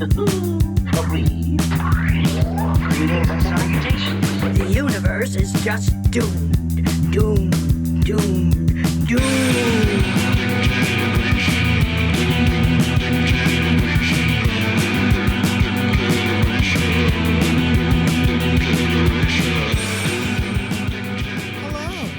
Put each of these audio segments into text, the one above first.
Agreed. Greetings and salutations. The universe is just doomed. Doomed. Doomed. Doomed.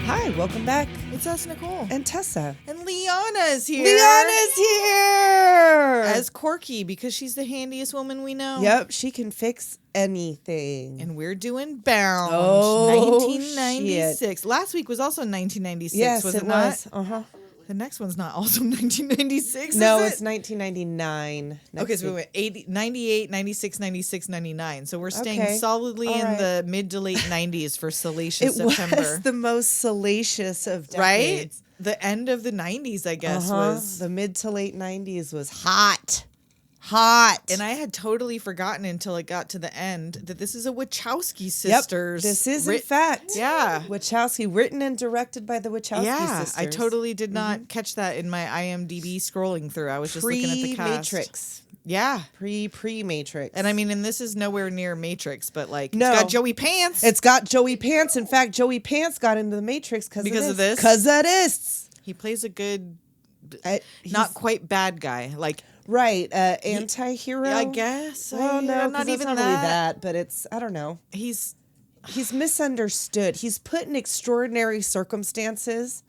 Hi, welcome back. It's us, Nicole. And Tessa. And Liana's here. Liana's here! As Corky, because she's the handiest woman we know. Yep, she can fix anything. And we're doing Bound. Oh, 1996. shit. Last week was also 1996, Yes, was it not? was. Uh-huh. The next one's not also 1996, No, is it's it? 1999. Okay, so we went 80, 98, 96, 96, 99. So we're staying Okay. solidly All in right. the mid to late 90s for Salacious It September. was the most salacious of right? decades. The end of the 90s, I guess, was. The mid to late 90s was hot. Hot. And I had totally forgotten until it got to the end that this is a Wachowski Yep, Sisters. this is, in fact, Yeah. Wachowski, written and directed by the Wachowski Yeah, sisters. I totally did not catch that in my IMDb scrolling through. I was just looking at the cast. Pre-Matrix. Yeah. Pre-Matrix. And I mean, and this is nowhere near Matrix, but like, No. it's got Joey Pants. It's got Joey Pants. In fact, Joey Pants got into the Matrix because of this. Because of this. he plays a good, He's- not quite bad guy. Like, right, anti-hero. I guess. Well, no, not it's even not really that, but it's, I don't know. He's misunderstood. He's put in extraordinary circumstances,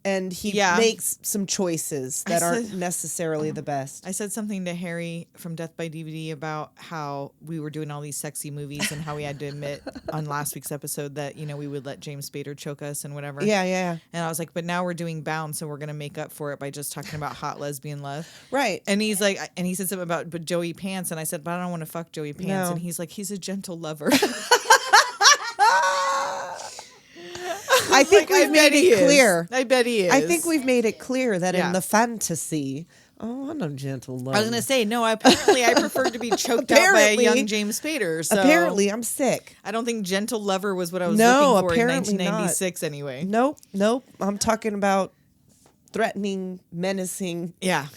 and he Yeah. makes some choices that aren't said- necessarily the best. I said something to Harry from Death by DVD about how we were doing all these sexy movies and how we had to admit on last week's episode that, you know, we would let James Spader choke us and whatever. Yeah. And I was like, but now we're doing Bound, so we're going to make up for it by just talking about hot lesbian love. Right. And he's like, and he said something about but Joey Pants, and I said, but I don't want to fuck Joey Pants. No. And he's like, he's a gentle lover. I think Like, we've made it clear. I bet he is. I think we've made it clear that Yeah. in the fantasy, I'm a gentle lover. I was going to say, no, apparently I preferred to be choked out by a Apparently. young James Spader. So Apparently, I'm sick. I don't think gentle lover was what I was No, looking for in apparently not. 1996 anyway. Nope. I'm talking about threatening, menacing. Yeah.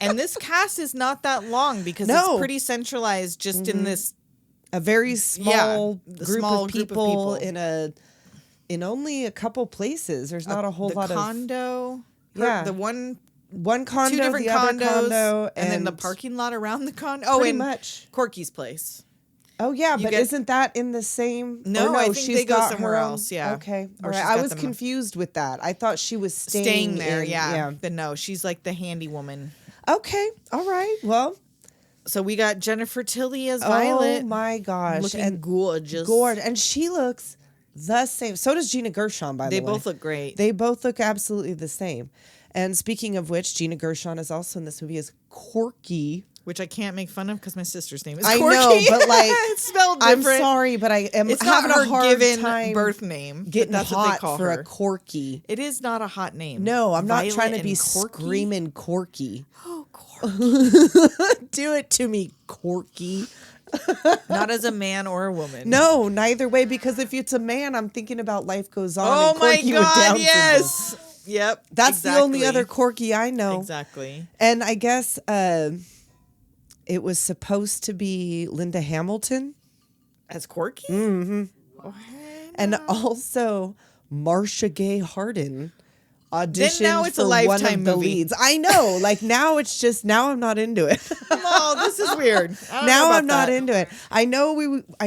And this cast is not that long because No. it's pretty centralized just in this. A very small, the group, small of group of people people. in only a couple places. There's not a whole the lot condo, Yeah. the one, one condo, two different the other condos, condo, and then the parking lot around the condo. Oh, pretty and much. Corky's place. Oh yeah, but get- isn't that in the same? No, or no, I think she's they go got somewhere her own- else, yeah. Okay, Or all right. she's I got was them- confused with that. I thought she was Staying there, in- yeah. But no, she's like the handy woman. Okay, all right. Well, So we got Jennifer Tilly as Violet. oh my gosh, looking and gorgeous. and she looks the same. So does Gina Gershon, by They the way. both look great. They both look absolutely the same. And speaking of which, Gina Gershon is also in this movie as Corky. Which I can't make fun of because my sister's name is I Corky. know, but like, it's spelled I'm different. sorry, but I am It's having not a her hard given time birth name. but getting that's hot what they call for her. a Corky. It is not a hot name. No, I'm not Violet trying to be and Corky? screaming Corky. Oh, Corky. Do it to me, Corky. Not as a man or a woman. No, neither way, because if it's a man, I'm thinking about Life Goes On. Oh and my Corky with God! Down syndrome. Yes. Yep. That's the only exactly. other Corky I know. Exactly. And I guess it was supposed to be Linda Hamilton. As Corky. Mm-hmm. And also Marcia Gay Harden auditioned now it's a for one Lifetime of the movie. leads. I know. Like now it's just, now I'm not into it. Oh, this is weird. I don't know Now about I'm not that. into it. I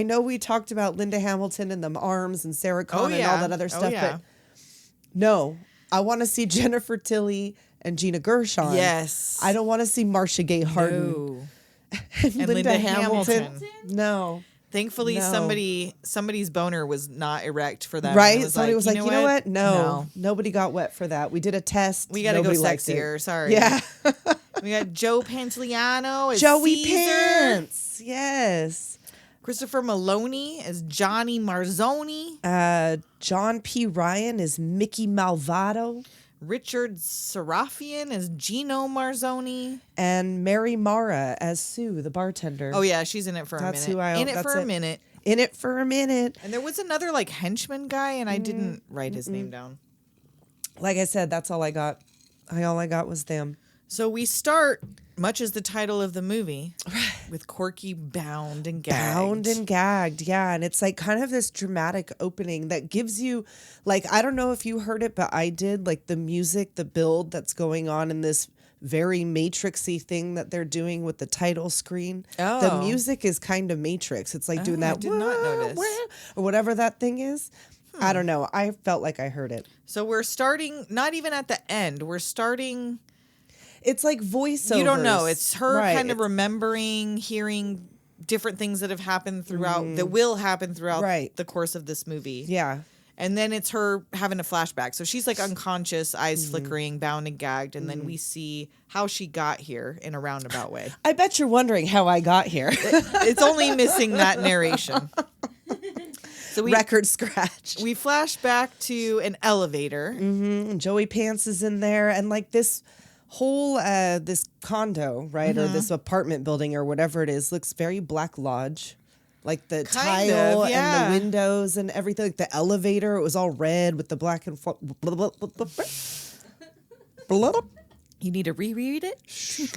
know we talked about Linda Hamilton and the arms and Sarah Connor and all that other stuff, but no, I want to see Jennifer Tilly and Gina Gershon. Yes. I don't want to see Marcia Gay Harden No. and Linda Hamilton. No. Thankfully, No. somebody's boner was not erect for that. Right? It was Somebody was like, you know what? No, No. nobody got wet for that. We did a test. We got to go Nobody liked it. sexier. Sorry. Yeah. We got Joe Pantoliano as Joey Ceasar. Pants. Yes. Christopher Meloni as Johnnie Marzzone. John P. Ryan is Mickey Malvado. Richard Sarafian as Gino Marzzone. And Mary Mara as Sue, the bartender. Oh, yeah. She's in it for That's a minute. who I- In it that's for a it. minute. In it for a minute. And there was another like henchman guy, and I didn't write his name down. Like I said, that's all I got. All I got was them. So we start Much as the title of the movie, with Corky bound and gagged. Bound and gagged, yeah. And it's like kind of this dramatic opening that gives you, like, I don't know if you heard it, but I did, like the music, the build that's going on in this very Matrixy thing that they're doing with the title screen. Oh. The music is kind of Matrix. It's like doing that I did not notice. or whatever that thing is. I don't know. I felt like I heard it. So we're starting, not even at the end, we're starting... It's like voiceovers. You don't know. It's her Right. kind of remembering, hearing different things that have happened throughout, that will happen throughout Right. the course of this movie. Yeah. And then it's her having a flashback. So she's like unconscious, eyes flickering, bound and gagged. And then we see how she got here in a roundabout way. I bet you're wondering how I got here. It's only missing that narration. So Record scratch. we flash back to an elevator. And Joey Pants is in there, and like this whole this condo, right, or this apartment building or whatever it is, looks very Black Lodge. Like the Kind tile of, yeah. and the windows and everything. Like the elevator, it was all red with the black and You need to reread it? Scoop.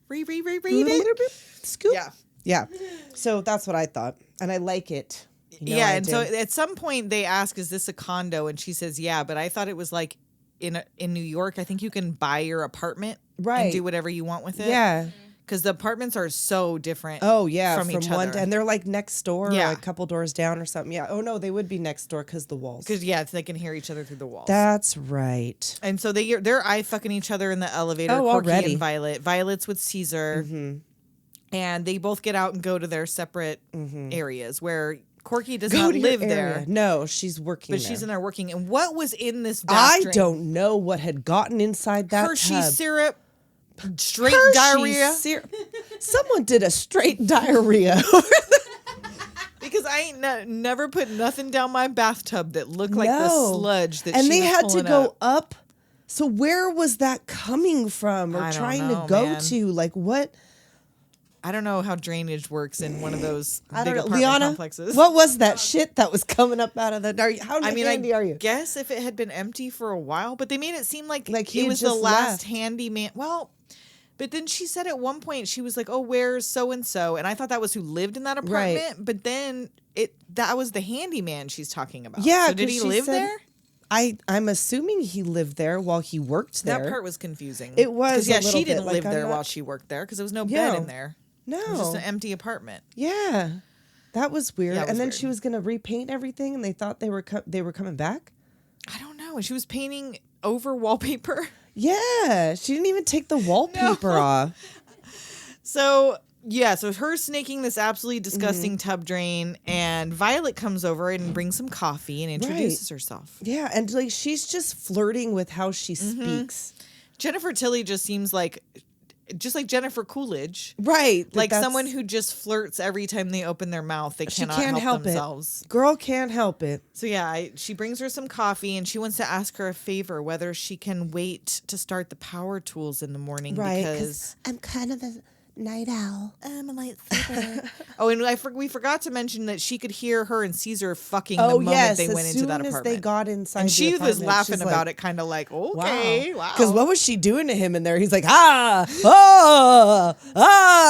Reread it? Yeah. Yeah. So that's what I thought, and I like it. You know Yeah, I and do. so at some point they ask, "Is this a condo?" And she says, "Yeah," but I thought it was like in New York. I think you can buy your apartment Right. and do whatever you want with it. Yeah. because the apartments are so different. Oh yeah, from each one other. and they're like next door, Yeah. or a couple doors down or something. Yeah. Oh no, they would be next door because the walls. Because they can hear each other through the walls. That's right. And so they're eye fucking each other in the elevator. Oh, Corky already. and Violet. Violet's with Ceasar, and they both get out and go to their separate areas where Corky does Go not to your live there. area. No, she's working. But there. she's in there working. And what was in this I bathroom? don't know what had gotten inside that Hershey tub. syrup, straight Hershey diarrhea. syrup. Someone did a straight diarrhea. Because I ain't never put nothing down my bathtub that looked like the No. sludge that and she they was had to pulling go up. up. So where was that coming from, or I don't trying know, to go man. to? Like what? I don't know how drainage works in one of those I big don't know, apartment Liana. complexes. What was that shit that was coming up out of the? How I mean, handy are you? guess if it had been empty for a while, but they made it seem like he it had was the just last left. handyman. Well, but then she said at one point she was like, "Oh, where's so and so?" And I thought that was who lived in that apartment. Right. But then that was the handyman she's talking about. Yeah, So did 'cause he she live said- there? I'm assuming he lived there while he worked there. That part was confusing. It was 'Cause, a yeah, little she didn't bit, like, live I'm there not- while she worked there because there was no Yeah. bed in there. No, It was just an empty apartment. yeah, that was weird. Yeah, it was and then weird. she was gonna repaint everything, and they thought they were coming back. I don't know. And she was painting over wallpaper. Yeah, she didn't even take the wallpaper off. So her snaking this absolutely disgusting tub drain, and Violet comes over and brings some coffee and introduces herself. Yeah, and like she's just flirting with how she Mm-hmm. speaks. Jennifer Tilly just seems like Jennifer Coolidge. Right, Like that's- someone who just flirts every time they open their mouth. They she cannot can't help themselves. it. Girl can't help it. So yeah, she brings her some coffee and she wants to ask her a favor, whether she can wait to start the power tools in the morning Right, because I'm kind of a night owl. I'm a light sleeper. Oh, and we forgot to mention that she could hear her and Caesar fucking the Oh moment yes, they as went soon into that as apartment. they got inside, and the she was apartment, laughing she's about like, it, kind of like, okay, wow. Because what was she doing to him in there? He's like,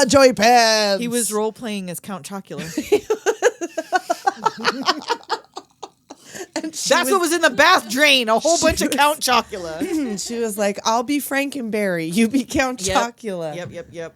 Joey Pants. He was role playing as Count Chocula. That's what was in the bath drain. A whole bunch of Count Chocula. She was like, I'll be Frankenberry. You be Count Chocula. Yep.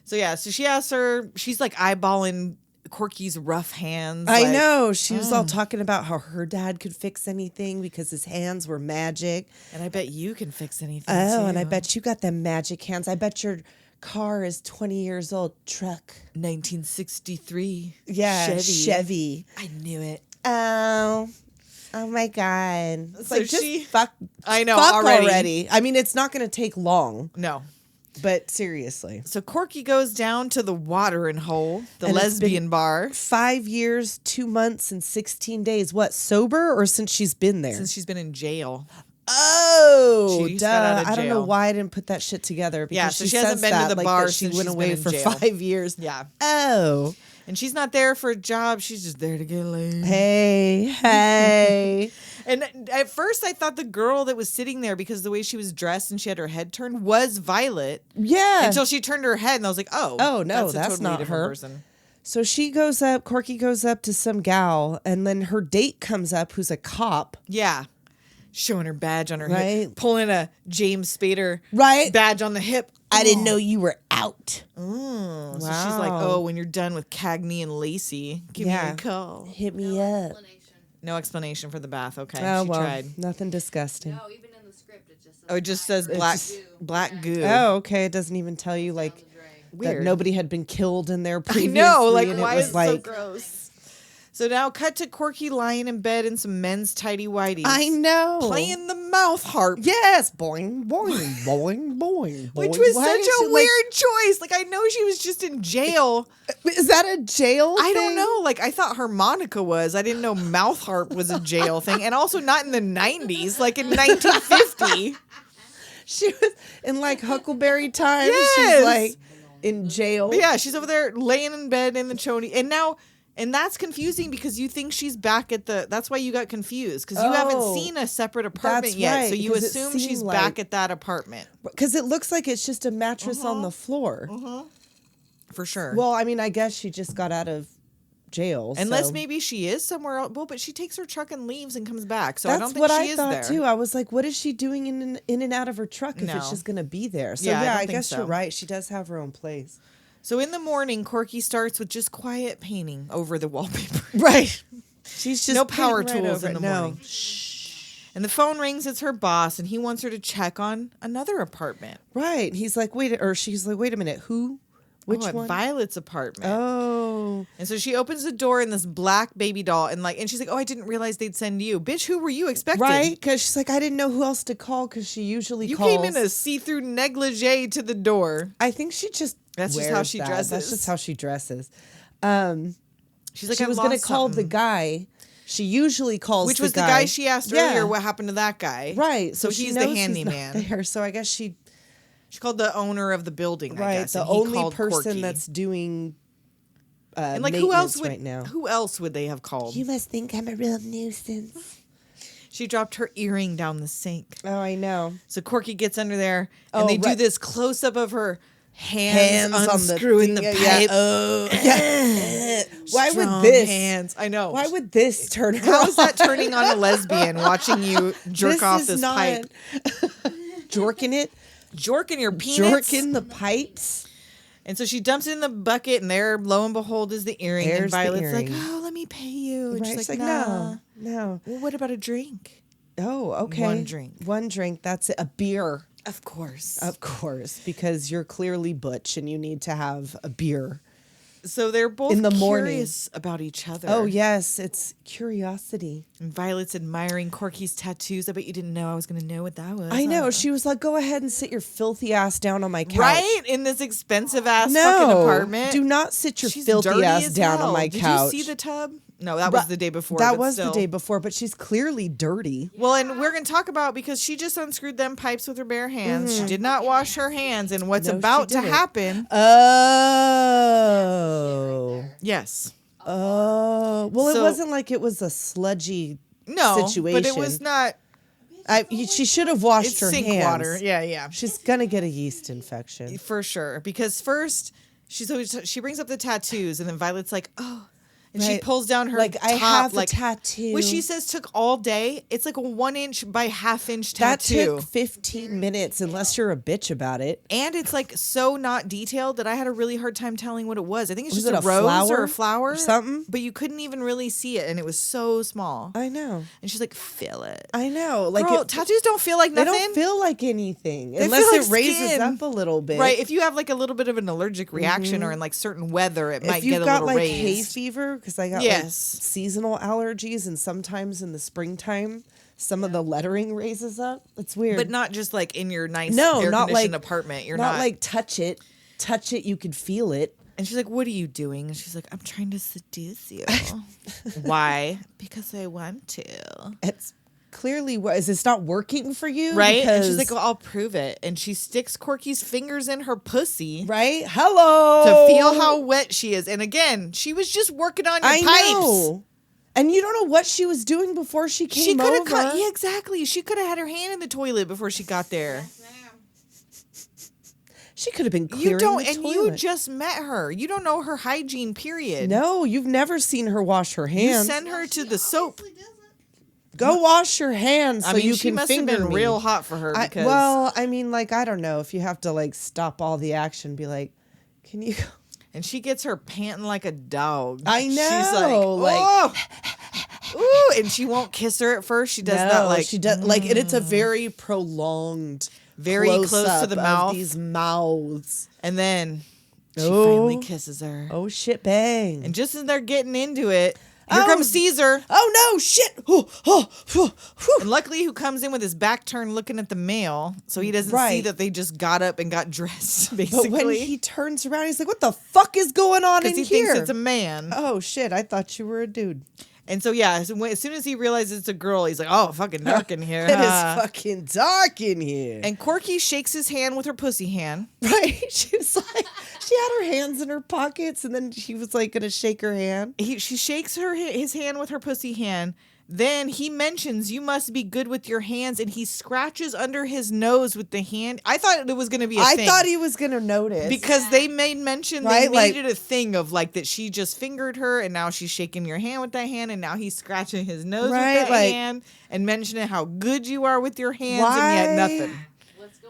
So yeah, so she asks her, she's like eyeballing Corky's rough hands. I like, know. She was all talking about how her dad could fix anything because his hands were magic. And I bet you can fix anything Oh, too. and I bet you got them magic hands. I bet your car is 20 years old. Truck. 1963. Yeah, Chevy. Chevy. I knew it. Oh my God. It's So like, just she- fuck. I know, fuck already. I mean, it's not going to take long, No. but seriously. So Corky goes down to the watering hole, the And it's lesbian been bar, 5 years, 2 months, and 16 days. What, sober or since she's been there? since she's been in jail. Oh, She just duh. got out of I don't know jail. why I didn't put that shit together. Because Yeah, so she she hasn't says been to that, the like, bar that she since went she's away been in for jail. 5 years. Yeah. Oh. And she's not there for a job. She's just there to get laid. Hey. And at first I thought the girl that was sitting there, because the way she was dressed and she had her head turned, was Violet. Yeah. Until she turned her head and I was like, oh no, that's totally not different her. person. So she goes up, Corky goes up to some gal, and then her date comes up who's a cop. Yeah. Showing her badge on her hip. Right. Pulling a James Spader Right. badge on the hip. I didn't know you were out. So she's like, oh, when you're done with Cagney and Lacey, give me a call. Hit me up. No explanation for the bath. Okay, Oh, she well, tried. nothing disgusting. No, even in the script, it just says Oh, it just says black goo. Oh, okay. It doesn't even tell you like that Weird. nobody had been killed in there I previously. know, like, and why it is was it so like, gross? So now cut to Corky lying in bed in some men's tighty whities. I know. Playing the mouth harp. Yes, boing, boing, boing, boing, Which boing. was Why such is a it, like- weird choice. Like, I know she was just in jail. Is that a jail I thing? don't know. Like, I thought harmonica was. I didn't know mouth harp was a jail thing. And also not in the 90s, like in 1950. She was in like Huckleberry Times. Yes. She's like in jail. But yeah, she's over there laying in bed in the choni. And that's confusing because you think she's back at the. That's why you got confused because you haven't Oh, seen a separate apartment that's yet. right, So you because it assume seemed she's like- back at that apartment. Because it looks like it's just a mattress on the floor. For sure. Well, I mean, I guess she just got out of jail. Unless so. maybe she is somewhere else. Well, but she takes her truck and leaves and comes back. So That's I don't think what she I is thought there. too. I was like, what is she doing in and out of her truck if No. it's just going to be there? So Yeah, I yeah, don't I think guess so. you're right. She does have her own place. So in the morning, Corky starts with just quiet painting over the wallpaper. Right. She's just No power painting right tools over in it. the No. morning. And the phone rings. It's her boss, and he wants her to check on another apartment. Right. He's like, she's like, wait a minute. Who? Which at one? Violet's apartment. Oh. And so she opens the door in this black baby doll, and she's like, "Oh, I didn't realize they'd send you, bitch. Who were you expecting?" Right. Because she's like, I didn't know who else to call because she usually You calls. came in a see-through negligee to the door. I think she just. That's just how wears she that. dresses. That's just how she dresses. She's like, She "I was going to lost call the something." guy. She usually calls Which the was the guy she asked earlier. What happened to that guy? Right. So she he's knows the not handyman. there. So I guess she. She called the owner of the building. I Right. guess, The and he only called person Corky. that's doing. And like, who else maintenance would right now? Who else would they have called? You must think I'm a real nuisance. She dropped her earring down the sink. Oh, I know. So Corky gets under there, and Oh, they do right. this close up of her hands unscrewing the thing. pipe. Oh, yeah. Why would Strong this? hands? I know. Why would this turn her How is that on? turning on a lesbian watching you jerk This off is this not- pipe? Jorking it, Jorking your penis. jorking the pipes. And so she dumps it in the bucket, and there, lo and behold, is the earring. There's and the Violet's earring. like, "Oh, let me pay you." And Right? she's She's like, "Nah." no. Well, what about a drink? Oh, okay. One drink. One drink. That's it. A beer. Of course. Of course, because you're clearly butch and you need to have a beer. So they're both In the morning. curious about each other. Oh, yes. It's curiosity. And Violet's admiring Corky's tattoos. I bet you didn't know I was going to know what that was. I know. huh? She was like, go ahead and sit your filthy ass down on my couch. Right? In this expensive ass No. fucking apartment. Do not sit your She's filthy dirty ass as down hell. on my couch. Did you see the tub? No, that was the day before. That but was the still. day before, but she's clearly dirty. Well, and we're going to talk about because she just unscrewed them pipes with her bare hands. She did not wash her hands. And what's No, she about to didn't. happen. Oh. Yes. Oh. Well, it So- wasn't like it was a sludgy No, situation. but it was not. She should have washed It's her sink hands. water. Yeah, yeah. She's going to get a yeast infection. For sure. Because first, she brings up the tattoos, and then Violet's like, "Oh." And she Right. pulls down her Like, top, I have a tattoo. Which she says took all day. It's like a 1-inch by half-inch That tattoo. took 15 minutes unless you're a bitch about it. And it's like so not detailed that I had a really hard time telling what it was. I think it's Was just it a a rose flower or a flower. or something? But you couldn't even really see it, and it was so small. I know. And she's like, "Feel it." I know. Like Girl, tattoos don't feel like they nothing. don't feel like anything They unless feel it like raises skin. up a little bit. Right, if you have like a little bit of an allergic reaction or in like certain weather, it might If get you've a got little like hay raised. fever, because I got Yes. like seasonal allergies, and sometimes in the springtime, some of the lettering raises up. It's weird. But not just like in your nice No, air not conditioned like- apartment. You're not like touch it. Touch it, you could feel it. And she's like, "What are you doing?" And she's like, "I'm trying to seduce you." Why? Because I want to. It's clearly, is this not working for you? Right? And Because, she's like, well, I'll prove it. And she sticks Corky's fingers in her pussy right? Hello. to feel how wet she is. And again, she was just working on your I pipes. know. And you don't know what she was doing before she came She could have over. cut. Yeah, exactly. She could have had her hand in the toilet before she got there. She could have been clearing You don't, the and toilet. you just met her. You don't know her hygiene. Period. No, you've never seen her wash her You hands. send her to the soap. Go wash your hands so I mean, you she can must have finger been me. real hot for her because I mean, like, I don't know if you have to like stop all the action, be like, can you? and she gets her panting like a dog. I know, She's like, oh, ooh, and she won't kiss her at first. She does No, that like she does like, and it's a very prolonged, Very close to close-up the of mouth. These mouths. and then she Oh. finally kisses her. Oh shit! Bang! And just as they're getting into it, here Oh. comes Ceasar. Oh no! Shit! And luckily, who comes in with his back turned looking at the mail, so he doesn't see Right. that they just got up and got dressed, basically. But when he turns around, he's like, "What the fuck is going on in Because he here?" thinks it's a man. Oh shit! I thought you were a dude. And so, yeah, as soon as he realizes it's a girl, he's like, oh, fucking dark in here. It is huh?" fucking dark in here. And Corky shakes his hand with her pussy hand. Right? She was like, she had her hands in her pockets, and then she was like gonna shake her hand. She shakes his hand with her pussy hand. Then he mentions, you must be good with your hands, and he scratches under his nose with the hand. I thought it was going to be a thing. I thought he was gonna notice Because they made mention, they Right, made like- it a thing of like that she just fingered her, and now she's shaking your hand with that hand, and now he's scratching his nose Right, with that like- hand, and mentioning how good you are with your hands, Why? and yet nothing.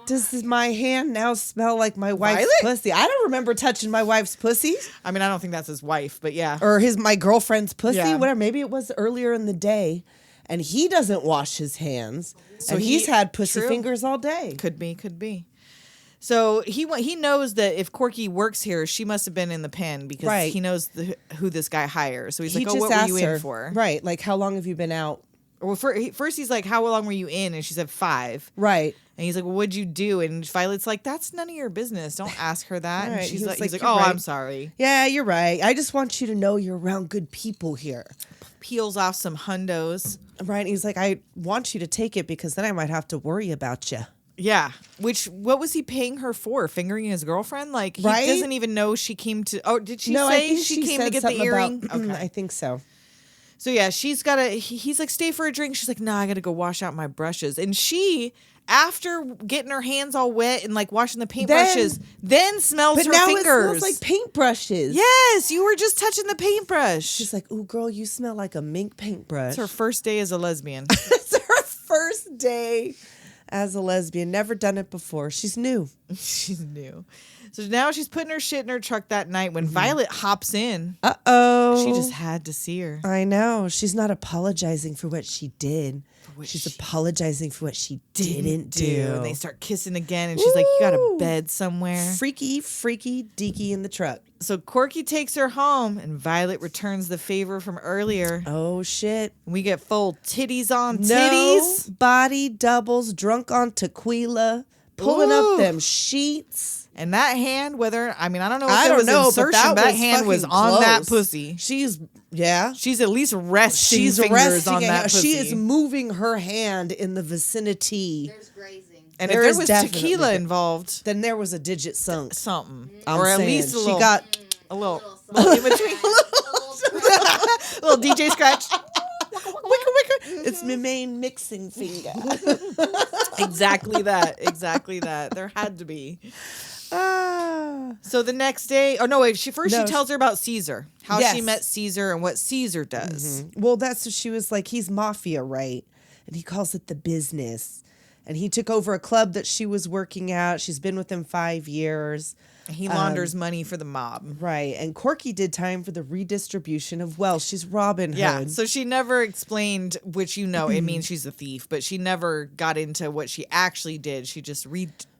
Does my hand now smell like my wife's Violet? pussy? I don't remember touching my wife's pussy I mean, I don't think that's his wife, but yeah. or my girlfriend's pussy. Yeah. Whatever. Maybe it was earlier in the day, and he doesn't wash his hands, So and he's he- had pussy true. fingers all day. Could be. So he knows that if Corky works here, she must have been in the pen because Right. he knows who this guy hires. So he's He like, "Oh, just what were asked you her, in for?" right? Like, how long have you been out? Well, first he's like, "How long were you in?" And she said 5. Right. And he's like, "Well, what'd you do?" And Violet's like, "That's none of your business. Don't ask her that." Right. And she's He was like, like, he's like, "You're "Oh, right." I'm sorry." Yeah, you're right. I just want you to know you're around good people here. Peels off some hundos. Right. And he's like, I want you to take it because then I might have to worry about you. Yeah. What was he paying her for? Fingering his girlfriend? Like, he Right? doesn't even know she came to. Oh, did she No, I say think she came to said get the something earring? about- Okay. I think so. So yeah, she's got to. He's like, stay for a drink. She's like, nah, I got to go wash out my brushes. And she, after getting her hands all wet and like washing the paintbrushes, then smells But her now fingers. it smells like paintbrushes. Yes, you were just touching the paintbrush. She's like, ooh, girl, you smell like a mink paintbrush. It's her first day as a lesbian. It's her first day as a lesbian. Never done it before. She's new. She's new. So now she's putting her shit in her truck that night when Violet hops in. Uh-oh. She just had to see her. I know. She's not apologizing for what she did. She's apologizing for what she didn't do. And they start kissing again, and she's like, you got a Woo! bed somewhere. Freaky deaky in the truck. So Corky takes her home, and Violet returns the favor from earlier. Oh, shit. We get full titties on No titties. body doubles, drunk on tequila, pulling Ooh. up them sheets. And that hand, I don't know if I it don't was know, insertion, but that was hand was fucking on that close. pussy. She's She's at least resting She's fingers resting on it. that pussy. She is moving her hand in the vicinity. There's grazing. and there if is there was definitely tequila gra- involved, Then there was a digit sunk. something. I'm or at saying. least a little, She got a little Little in between. little DJ scratch. it's my main mixing finger. Exactly that. There had to be. Ah. So the next day, she No, tells her about Ceasar, how she Yes. met Ceasar and what Ceasar does. Well, that's what she was like. He's mafia, right? And he calls it the business. And he took over a club that she was working at. She's been with him 5 years. He launders money for the mob. Right. And Corky did time for the redistribution of wealth. She's Robin Hood. Yeah, so she never explained, which it means she's a thief, but she never got into what she actually did. She just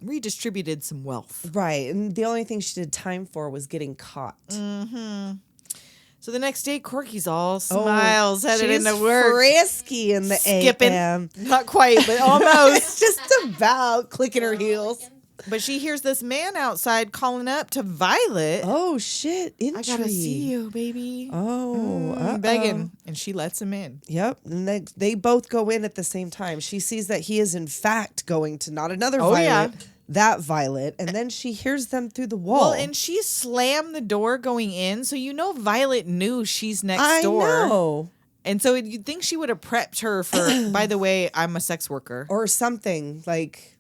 redistributed some wealth. Right. And the only thing she did time for was getting caught. So the next day, Corky's all smiles, headed she's into work. frisky in the Skipping. AM. Not quite, but almost. Just about clicking her heels. But she hears this man outside calling up to Violet. Oh shit! Intrigue. I gotta see you, baby. Oh, Begging, and she lets him in. Yep, and they both go in at the same time. She sees that he is in fact going to not another Oh, Violet, yeah. that Violet, and then she hears them through the wall. Well, and she slammed the door going in, so Violet knew she's next I door. know. And so you'd think she would have prepped her for, by the way, I'm a sex worker. Or something like.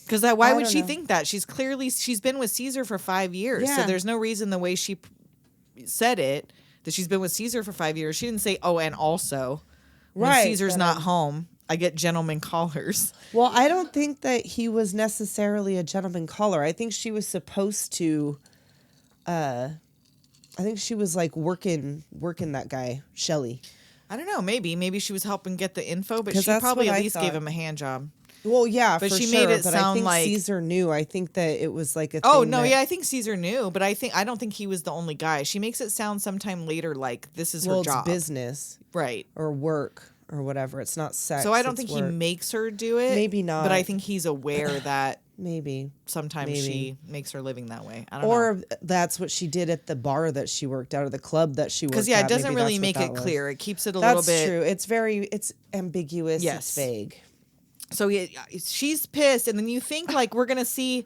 Because why I would don't she know. think that? She's been with Ceasar for 5 years. So Yeah. there's no reason the way she said it, that she's been with Ceasar for 5 years. She didn't say, oh, and also, when Right, Caesar's that not home, I get gentleman callers. Well, I don't think that he was necessarily a gentleman caller. I think she was supposed to. I think she was like working that guy, Shelley. I don't know. Maybe she was helping get the info, but 'Cause she that's probably what at I least thought. gave him a hand job. Well, yeah, But for she sure, made it but sound I think like- Caesar knew. I think that it was like a. Oh thing no, that- yeah, I think Caesar knew, but I don't think he was the only guy. She makes it sound sometime later like this is Well, her it's job, business right? or work or whatever. It's not sex. So I don't it's think he work. makes her do it. Maybe not. But I think he's aware that Maybe. sometimes Maybe. she makes her living that way. I don't know. Or that's what she did at the bar that she worked at, or the club that she worked at. Because yeah, it doesn't Maybe really that's make what it that was. clear. It keeps it a That's little bit. true. It's ambiguous. Yes. It's vague. So she's pissed, and then you think like we're gonna see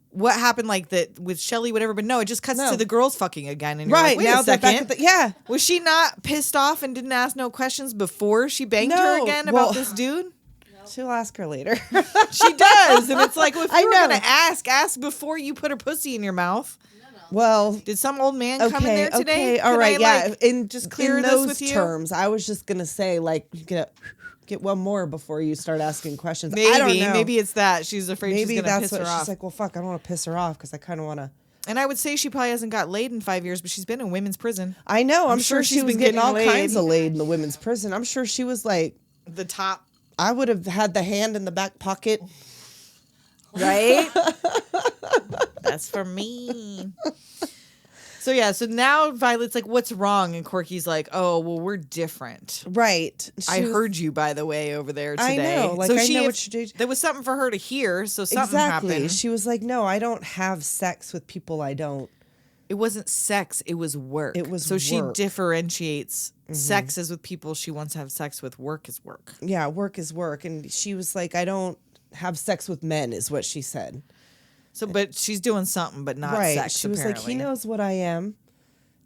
what happened like that with Shelley, whatever. But no, it just cuts No. to the girls fucking again, and you're Right, like, wait now a they're back second. at the- yeah. Was she not pissed off and didn't ask no questions before she banged her No, again well- about this dude? She'll ask her later. She does, and it's like, well, if I you were know. gonna ask before you put her pussy in your mouth. Well, Did some old man come in there today? okay, all Can right, I, yeah. like, In just clear in this those with you? terms, I was just gonna say like get one more before you start asking questions. I don't Maybe, know. maybe it's that she's afraid Maybe she's gonna that's piss what her she's off. like. Well, fuck, I don't want to piss her off because I kind of want to. And I would say she probably hasn't got laid in 5 years, but she's been in women's prison. I know. I'm sure sure she she's was been getting getting all laid. kinds of laid in the women's prison. I'm sure she was like, The top. I would have had the hand in the back pocket. Right? That's for me. So yeah, so now Violet's like, what's wrong? And Corky's like, oh, well, we're different. Right. I She was- heard you, by the way, over there I today. know, like, so I she, know if- what you did. There was something for her to hear, so something Exactly. happened. She was like, no, I don't have sex with people I don't. It wasn't sex, it was work. It was so she work. differentiates sex is with people she wants to have sex with, work is work. Yeah, work is work. And she was like, I don't have sex with men, is what she said. So, but she's doing something, but not right. sex. She was like, apparently. he knows what I am.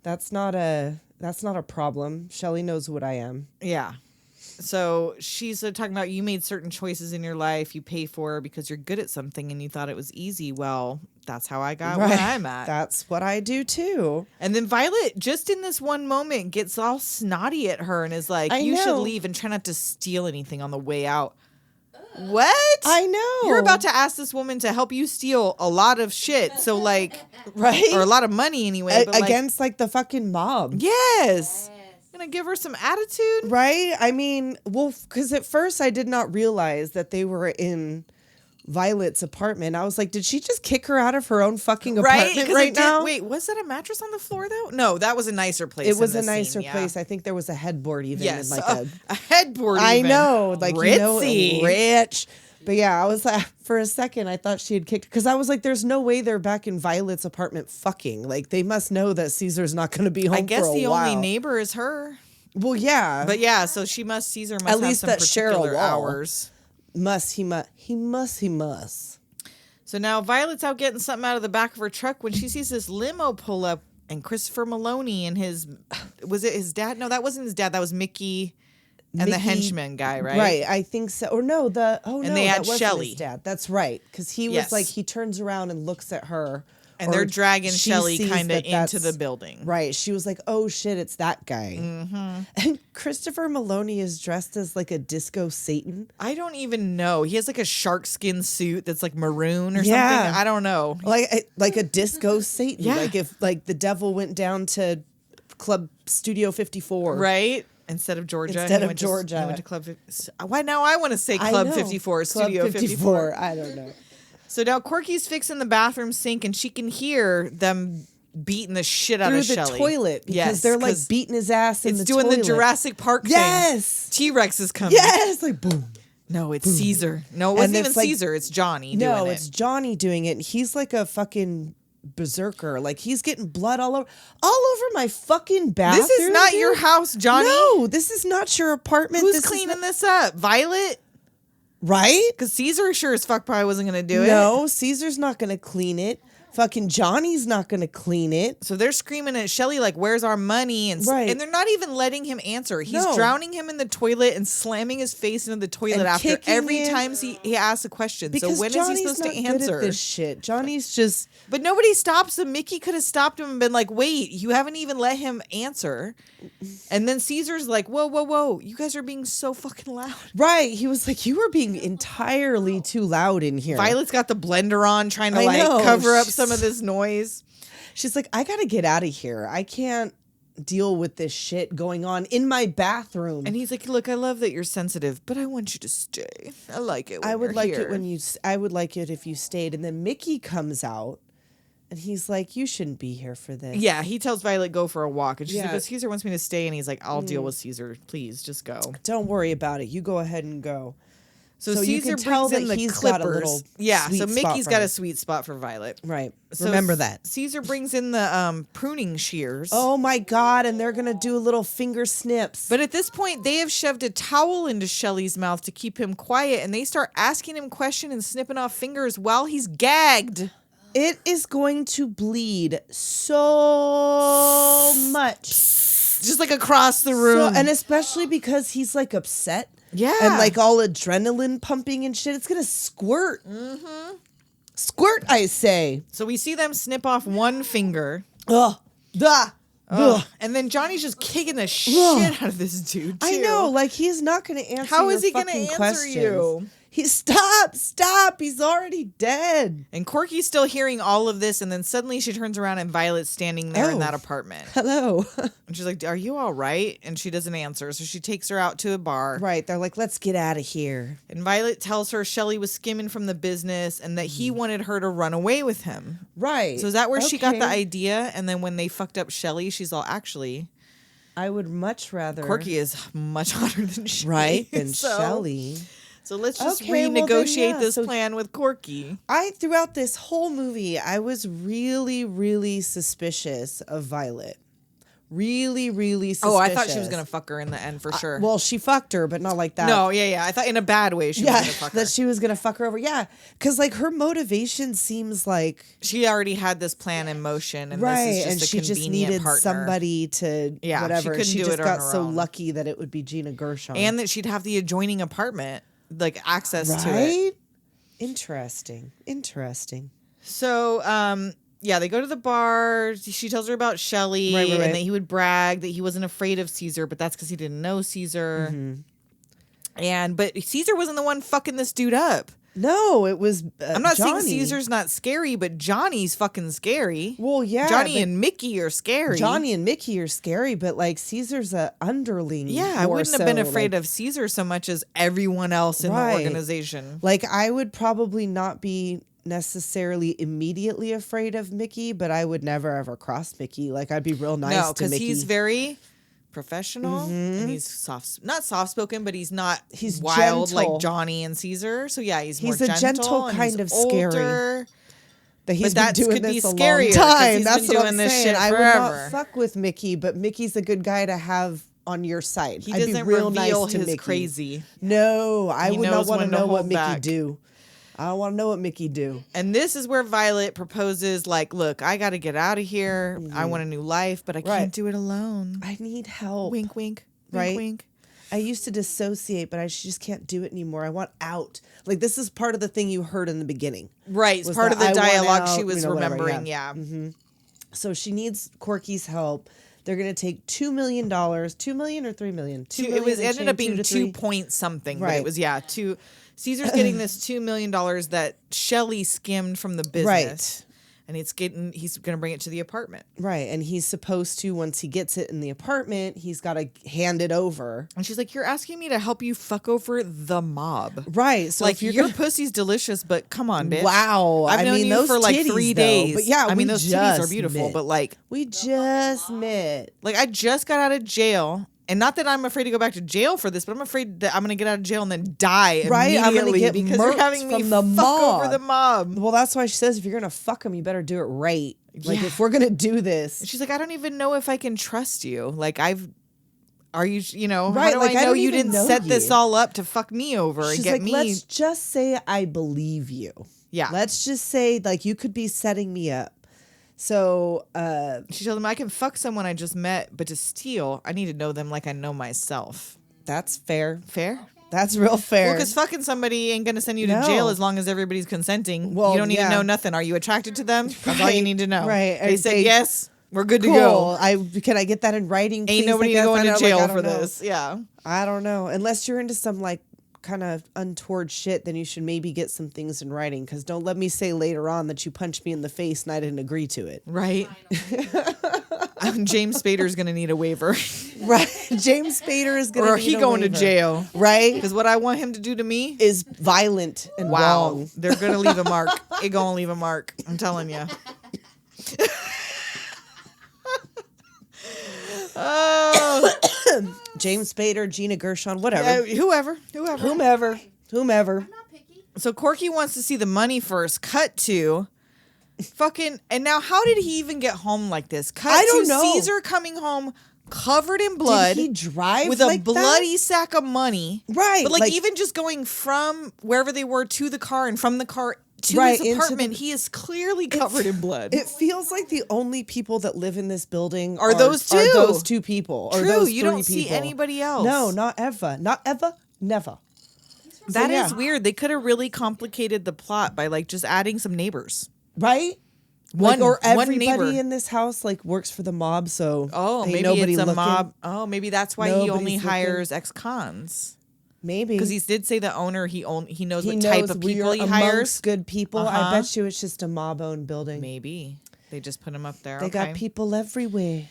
That's not a problem. Shelley knows what I am. Yeah. So she's talking about you made certain choices in your life you pay for because you're good at something and you thought it was easy. Well, that's how I got where I'm at. That's what I do too. And then Violet, just in this one moment, gets all snotty at her and is like, I you should know. leave and try not to steal anything on the way out. What? I know. You're about to ask this woman to help you steal a lot of shit. So, like, right? or a lot of money anyway. But Against like the fucking mob. yes. Gonna give her some attitude. Right? I mean, well, because at first I did not realize that they were in Violet's apartment. I was like, did she just kick her out of her own fucking apartment 'Cause right it did- now? Wait, was that a mattress on the floor though? No, that was a nicer place. It was in a this nicer scene, yeah. place. I think there was a headboard even. Yes, And like a headboard. I even. know, like Ritzy. you know, rich. But yeah, I was like, for a second, I thought she had kicked because I was like, "There's no way they're back in Violet's apartment fucking. Like they must know that Caesar's not going to be home I guess for a the while." only neighbor is her. Well, yeah, But yeah, so Caesar must At have least some that Cheryl particular Wall. hours. he must. So now Violet's out getting something out of the back of her truck when she sees this limo pull up and Christopher Meloni and was it his dad? No, that wasn't his dad. That was Mickey and the Mickey- henchman guy, right? Right, I think so. Or no, And no, they had that wasn't Shelley. his dad. That's right, because he was Yes. like he turns around and looks at her, And or they're dragging she Shelley sees kind of that into that's- the building. Right. She was like, oh shit, it's that guy. Mm-hmm. And Christopher Meloni is dressed as like a disco Satan. I don't even know. He has like a shark skin suit that's like maroon or Yeah. something. I don't know. Like a disco Satan. Yeah. Like if like the devil went down to Club Studio 54. Right? Instead of Georgia. Instead he of went Georgia. To, he went to Club. Why now? I want to say I Club know. 54, Club Studio 54. I don't know. So now Corky's fixing the bathroom sink, and she can hear them beating the shit out Through of the Shelley. toilet because Yes, they're like 'cause beating his ass in it's the doing toilet. the Jurassic Park thing. Yes. T-Rex is coming. Yes. Like boom. No, it's Ceasar. No, it And wasn't even it's like- Ceasar. It's Johnnie No, doing it's it. Johnnie doing it. And he's like a fucking berserker. Like he's getting blood all over my fucking bathroom. This is not dude. your house, Johnnie. No, this is not your apartment. Who's This is cleaning not- this up? Violet? Right? Because Ceasar sure as fuck probably wasn't going to do it. No, Caesar's not going to clean it. Fucking Johnny's not going to clean it. So they're screaming at Shelly like, "Where's our money?" And Right. and they're not even letting him answer. He's No. drowning him in the toilet and slamming his face into the toilet And after kicking every him. time he asks a question. Because So when is Johnny's he supposed to not good answer? at this shit. Johnny's just But nobody stops him. Mickey could have stopped him and been like, "Wait, you haven't even let him answer." And then Caesar's like, "Whoa, whoa, whoa! You guys are being so fucking loud." right. He was like, "You were being entirely too loud in here." Violet's got the blender on, trying to I like know. cover up some of this noise. She's like, "I got to get out of here. I can't deal with this shit going on in my bathroom." And he's like, "Look, I love that you're sensitive, but I want you to stay. I like it. When I would you're like here." it when you. I would like it if you stayed. And then Mickey comes out, and he's like, "You shouldn't be here for this." Yeah, he tells Violet go for a walk, and she's like, Yeah. "But Caesar wants me to stay," and he's like, "I'll deal with Caesar. Please, just go." Don't worry about it. You go ahead and go. So you Caesar can tell brings in that the he's clippers. got a little Yeah, sweet so spot Mickey's for got her. a sweet spot for Violet. Right. So Remember that. Caesar brings in the pruning shears. Oh my God! And they're gonna do a little finger snips. But at this point, they have shoved a towel into Shelly's mouth to keep him quiet, and they start asking him questions and snipping off fingers while he's gagged. It is going to bleed so much. Just like across the room. And especially because he's like upset. Yeah. And like all adrenaline pumping and shit. It's going to squirt. Mm-hmm. Squirt, I say. So we see them snip off one finger. Ugh. Duh. Ugh. And then Johnny's just kicking the shit out of this dude, too. I know. Like he's not going to answer How is your he gonna fucking answer questions. you? Stop. He's already dead. And Corky's still hearing all of this, and then suddenly she turns around and Violet's standing there in Oh. that apartment. Hello. And she's like, "Are you all right?" And she doesn't answer, so she takes her out to a bar. Right. They're like, let's get out of here. And Violet tells her Shelly was skimming from the business and that he wanted her to run away with him. Right. So is that where she got the Okay. idea? And then when they fucked up Shelly, she's all, actually, I would much rather. Corky is much hotter than she Right. Than So- Shelly. So let's just Okay, well then, renegotiate yeah, this so- plan with Corky. Throughout this whole movie, I was really, really suspicious of Violet. Really, really suspicious. Oh, I thought she was going to fuck her in the end for sure. Well, she fucked her, but not like that. no, yeah. I thought in a bad way she was Yeah, going to fuck her. that she was going to fuck her over. Yeah. Because, like, her motivation seems like. She already had this plan in motion, and right. this is And just she a just convenient needed partner. somebody to. Yeah, she whatever. couldn't do just it on got her so own. lucky that it would be Gina Gershon. And that she'd have the adjoining apartment, like access to it. right? Interesting. So, yeah, they go to the bar. She tells her about Shelly Right. and that he would brag that he wasn't afraid of Caesar, but that's because he didn't know Caesar. But Caesar wasn't the one fucking this dude up. No, it was. I'm not Johnnie. saying Caesar's not scary, but Johnny's fucking scary. Well, yeah. Johnnie but and Mickey are scary. Johnnie and Mickey are scary, but like Caesar's a underling. Yeah, I more wouldn't have been so, afraid like, of Caesar so much as everyone else in Right. the organization. Like I would probably not be necessarily immediately afraid of Mickey, but I would never ever cross Mickey. Like I'd be real nice No, to because Mickey. he's very professional and he's not soft spoken, but he's not He's wild gentle. like Johnnie and Caesar. So yeah, he's more He's a gentle and kind he's of scary. older. That he's but been that doing could be this a long scarier 'cause time. he's That's been what doing I'm this saying. shit I would forever. not fuck with Mickey, but Mickey's a good guy to have on your side. He I'd doesn't be real reveal nice to his Mickey. crazy. No, I He would not knows want to when to know what hold Mickey back. do. I don't want to know what Mickey do. And this is where Violet proposes, like, look, I got to get out of here. I want a new life, but I Right. can't do it alone. I need help. Wink, wink. Right? Wink. I used to dissociate, but I just can't do it anymore. I want out. Like this is part of the thing you heard in the beginning. Right. It's Was part of the that I want dialogue she out, was whatever, remembering. yeah. Yeah. So she needs Corky's help. They're gonna take $2 million. $2 million or $3 million? It was ended up being 2 2 point something, but Right. it was two. Caesar's getting this $2 million that Shelly skimmed from the business, Right. and he's gonna bring it to the apartment. Right, and he's supposed to once he gets it in the apartment, he's got to hand it over. And she's like, "You're asking me to help you fuck over the mob." Right, so Like if you're your gonna, pussy's delicious, but come on, bitch. wow, I've known you those for like titties, 3 though. days. But yeah, I mean we those titties are just beautiful, met. but like we just met. I just got out of jail. And not that I'm afraid to go back to jail for this, but I'm afraid that I'm going to get out of jail and then die Right? I'm gonna immediately get because they're murked having me from the fuck over mob. the mob. Well, that's why she says if you're gonna fuck them, you better do it right. Like Yeah. if we're gonna do this, She's like, I don't even know if I can trust you. Like are you, Right, how do like, I I know don't you even didn't know set this you. all up to fuck me over and she's get like, me? let's just say I believe you. Yeah. Let's just say like you could be setting me up. So She told him, I can fuck someone I just met, but to steal, I need to know them like I know myself. that's fair. Fair? That's real fair. Well, because fucking somebody ain't going to send you to No. jail as long as everybody's consenting. Well, you don't need yeah. to know nothing. Are you attracted to them? That's all you Right, need to know. right. They Or said they- yes. We're good to cool. go. Can I get that in writing? Ain't please? nobody I guess? going I to don't- jail I for don't know. this. Yeah. I don't know. Unless you're into some like kind of untoward shit, then you should maybe get some things in writing. Because don't let me say later on that you punched me in the face and I didn't agree to it. Right. James Spader's going to need a waiver. Right? James Spader is gonna. Or need he a going to waiver. jail. Right? Because what I want him to do to me, Is violent and wow. wrong. They're going to leave a mark. It going to leave a mark. I'm telling you. Oh, James Spader, Gina Gershon, whatever, whoever. whomever. So Corky wants to see the money first. Cut to fucking, and now how did he even get home like this? Cut I don't to know. Ceasar coming home covered in blood. Did he drive with a like that? bloody sack of money? Right, But like like- even just going from wherever they were to the car and from the car to Right, his into apartment, the- he is clearly covered in blood. It feels like the only people that live in this building Are those two. Are those two people. Or True, those you three don't see people. anybody else. No, not ever. Not ever. Never. That is yeah. weird. They could have really complicated the plot by like just adding some neighbors. Right? One or one everybody neighbor. in this house like works for the mob, so Oh, ain't maybe nobody it's a looking. mob. Oh, maybe that's why he only Nobody's looking. hires ex-cons. Maybe Because he did say the owner he knows he what knows type of we people are he amongst hires. good people. Uh-huh. I bet you it's just a mob-owned building. Maybe they just put him up there. They okay. got people everywhere.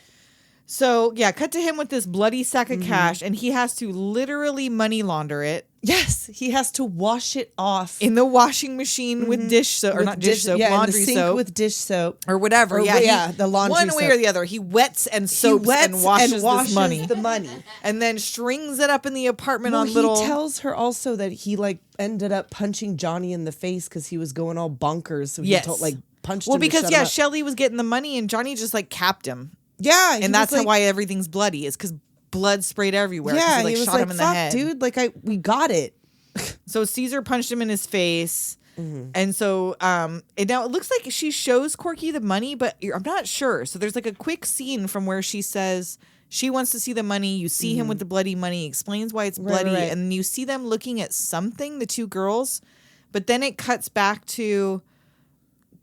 So yeah, cut to him with this bloody sack of cash, and he has to literally money launder it Yes, he has to wash it off in the washing machine with dish soap, or with not dish soap, yeah, in the laundry sink soap, with dish soap. or whatever. Or, Yeah, yeah, the laundry one way or soap. the other. He wets and He soaps wets and washes this money, the money. and then strings it up in the apartment Well, on little. he tells her also that he like ended up punching Johnnie in the face because he was going all bonkers. So he Yes. told, like punched well, him to because shut yeah, him up. Shelly was getting the money, and Johnnie just like capped him, Yeah, he and that's was like, why everything's bloody. Is because blood sprayed everywhere. 'cause Yeah, he, like, he was shot like, him in the "Fuck, head, dude! Like we got it." So Ceasar punched him in his face. Mm-hmm. And so and now it looks like she shows Corky the money, but I'm not sure. So there's like a quick scene from where she says she wants to see the money. You see him with the bloody money, explains why it's bloody, right. and you see them looking at something, the two girls, but then it cuts back to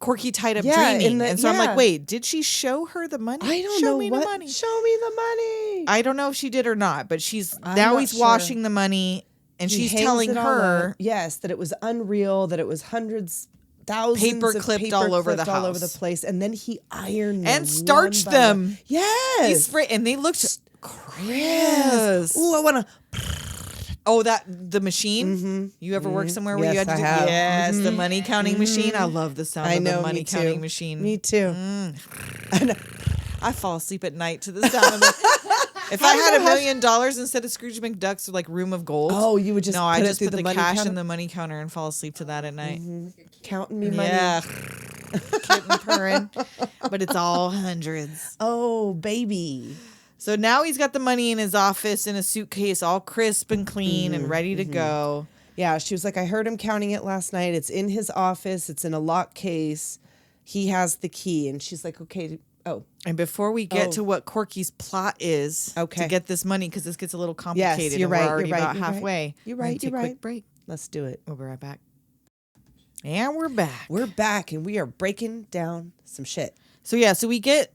Corky tied up Yeah, dreaming. And so I'm like, yeah. wait, did she show her the money? I don't show know me what. the money. Show me the money. I don't know if she did or not, but I'm now not he's sure. washing the money. And He she's hangs telling it all her, up. Yes, that it was unreal, that it was hundreds, thousands Paper of clipped paper all over the clipped all over the house. place, and then he ironed them And starched one by them. one. Yes, he sprayed, and they looked crisp. yes. Ooh, I wanna. Oh, the machine. You ever work somewhere where you Yes, had to I do? have. Yes, the money counting machine. I love the sound I of know, the money me counting too. machine. Me too. I fall asleep at night to the sound of it. If I had $1 million instead of Scrooge McDuck's like room of gold. Oh, you would just no, I put it just through put the the money cash counter? in the money counter and fall asleep to that at night. Counting me money. Yeah, kitten purring, but it's all hundreds. Oh, baby. So now he's got the money in his office in a suitcase, all crisp and clean and ready to go. Yeah, she was like, I heard him counting it last night. It's in his office. It's in a lock case. He has the key. And she's like, okay. Oh, And before we get Oh. to what Corky's plot is Okay. to get this money, because this gets a little complicated. yes, you're and right. We're already You're right. about you're right. halfway. You're We're gonna right. take You're a right. quick break. Let's do it. We'll be right back. And we're back. We're back and we are breaking down some shit. So yeah, so we get,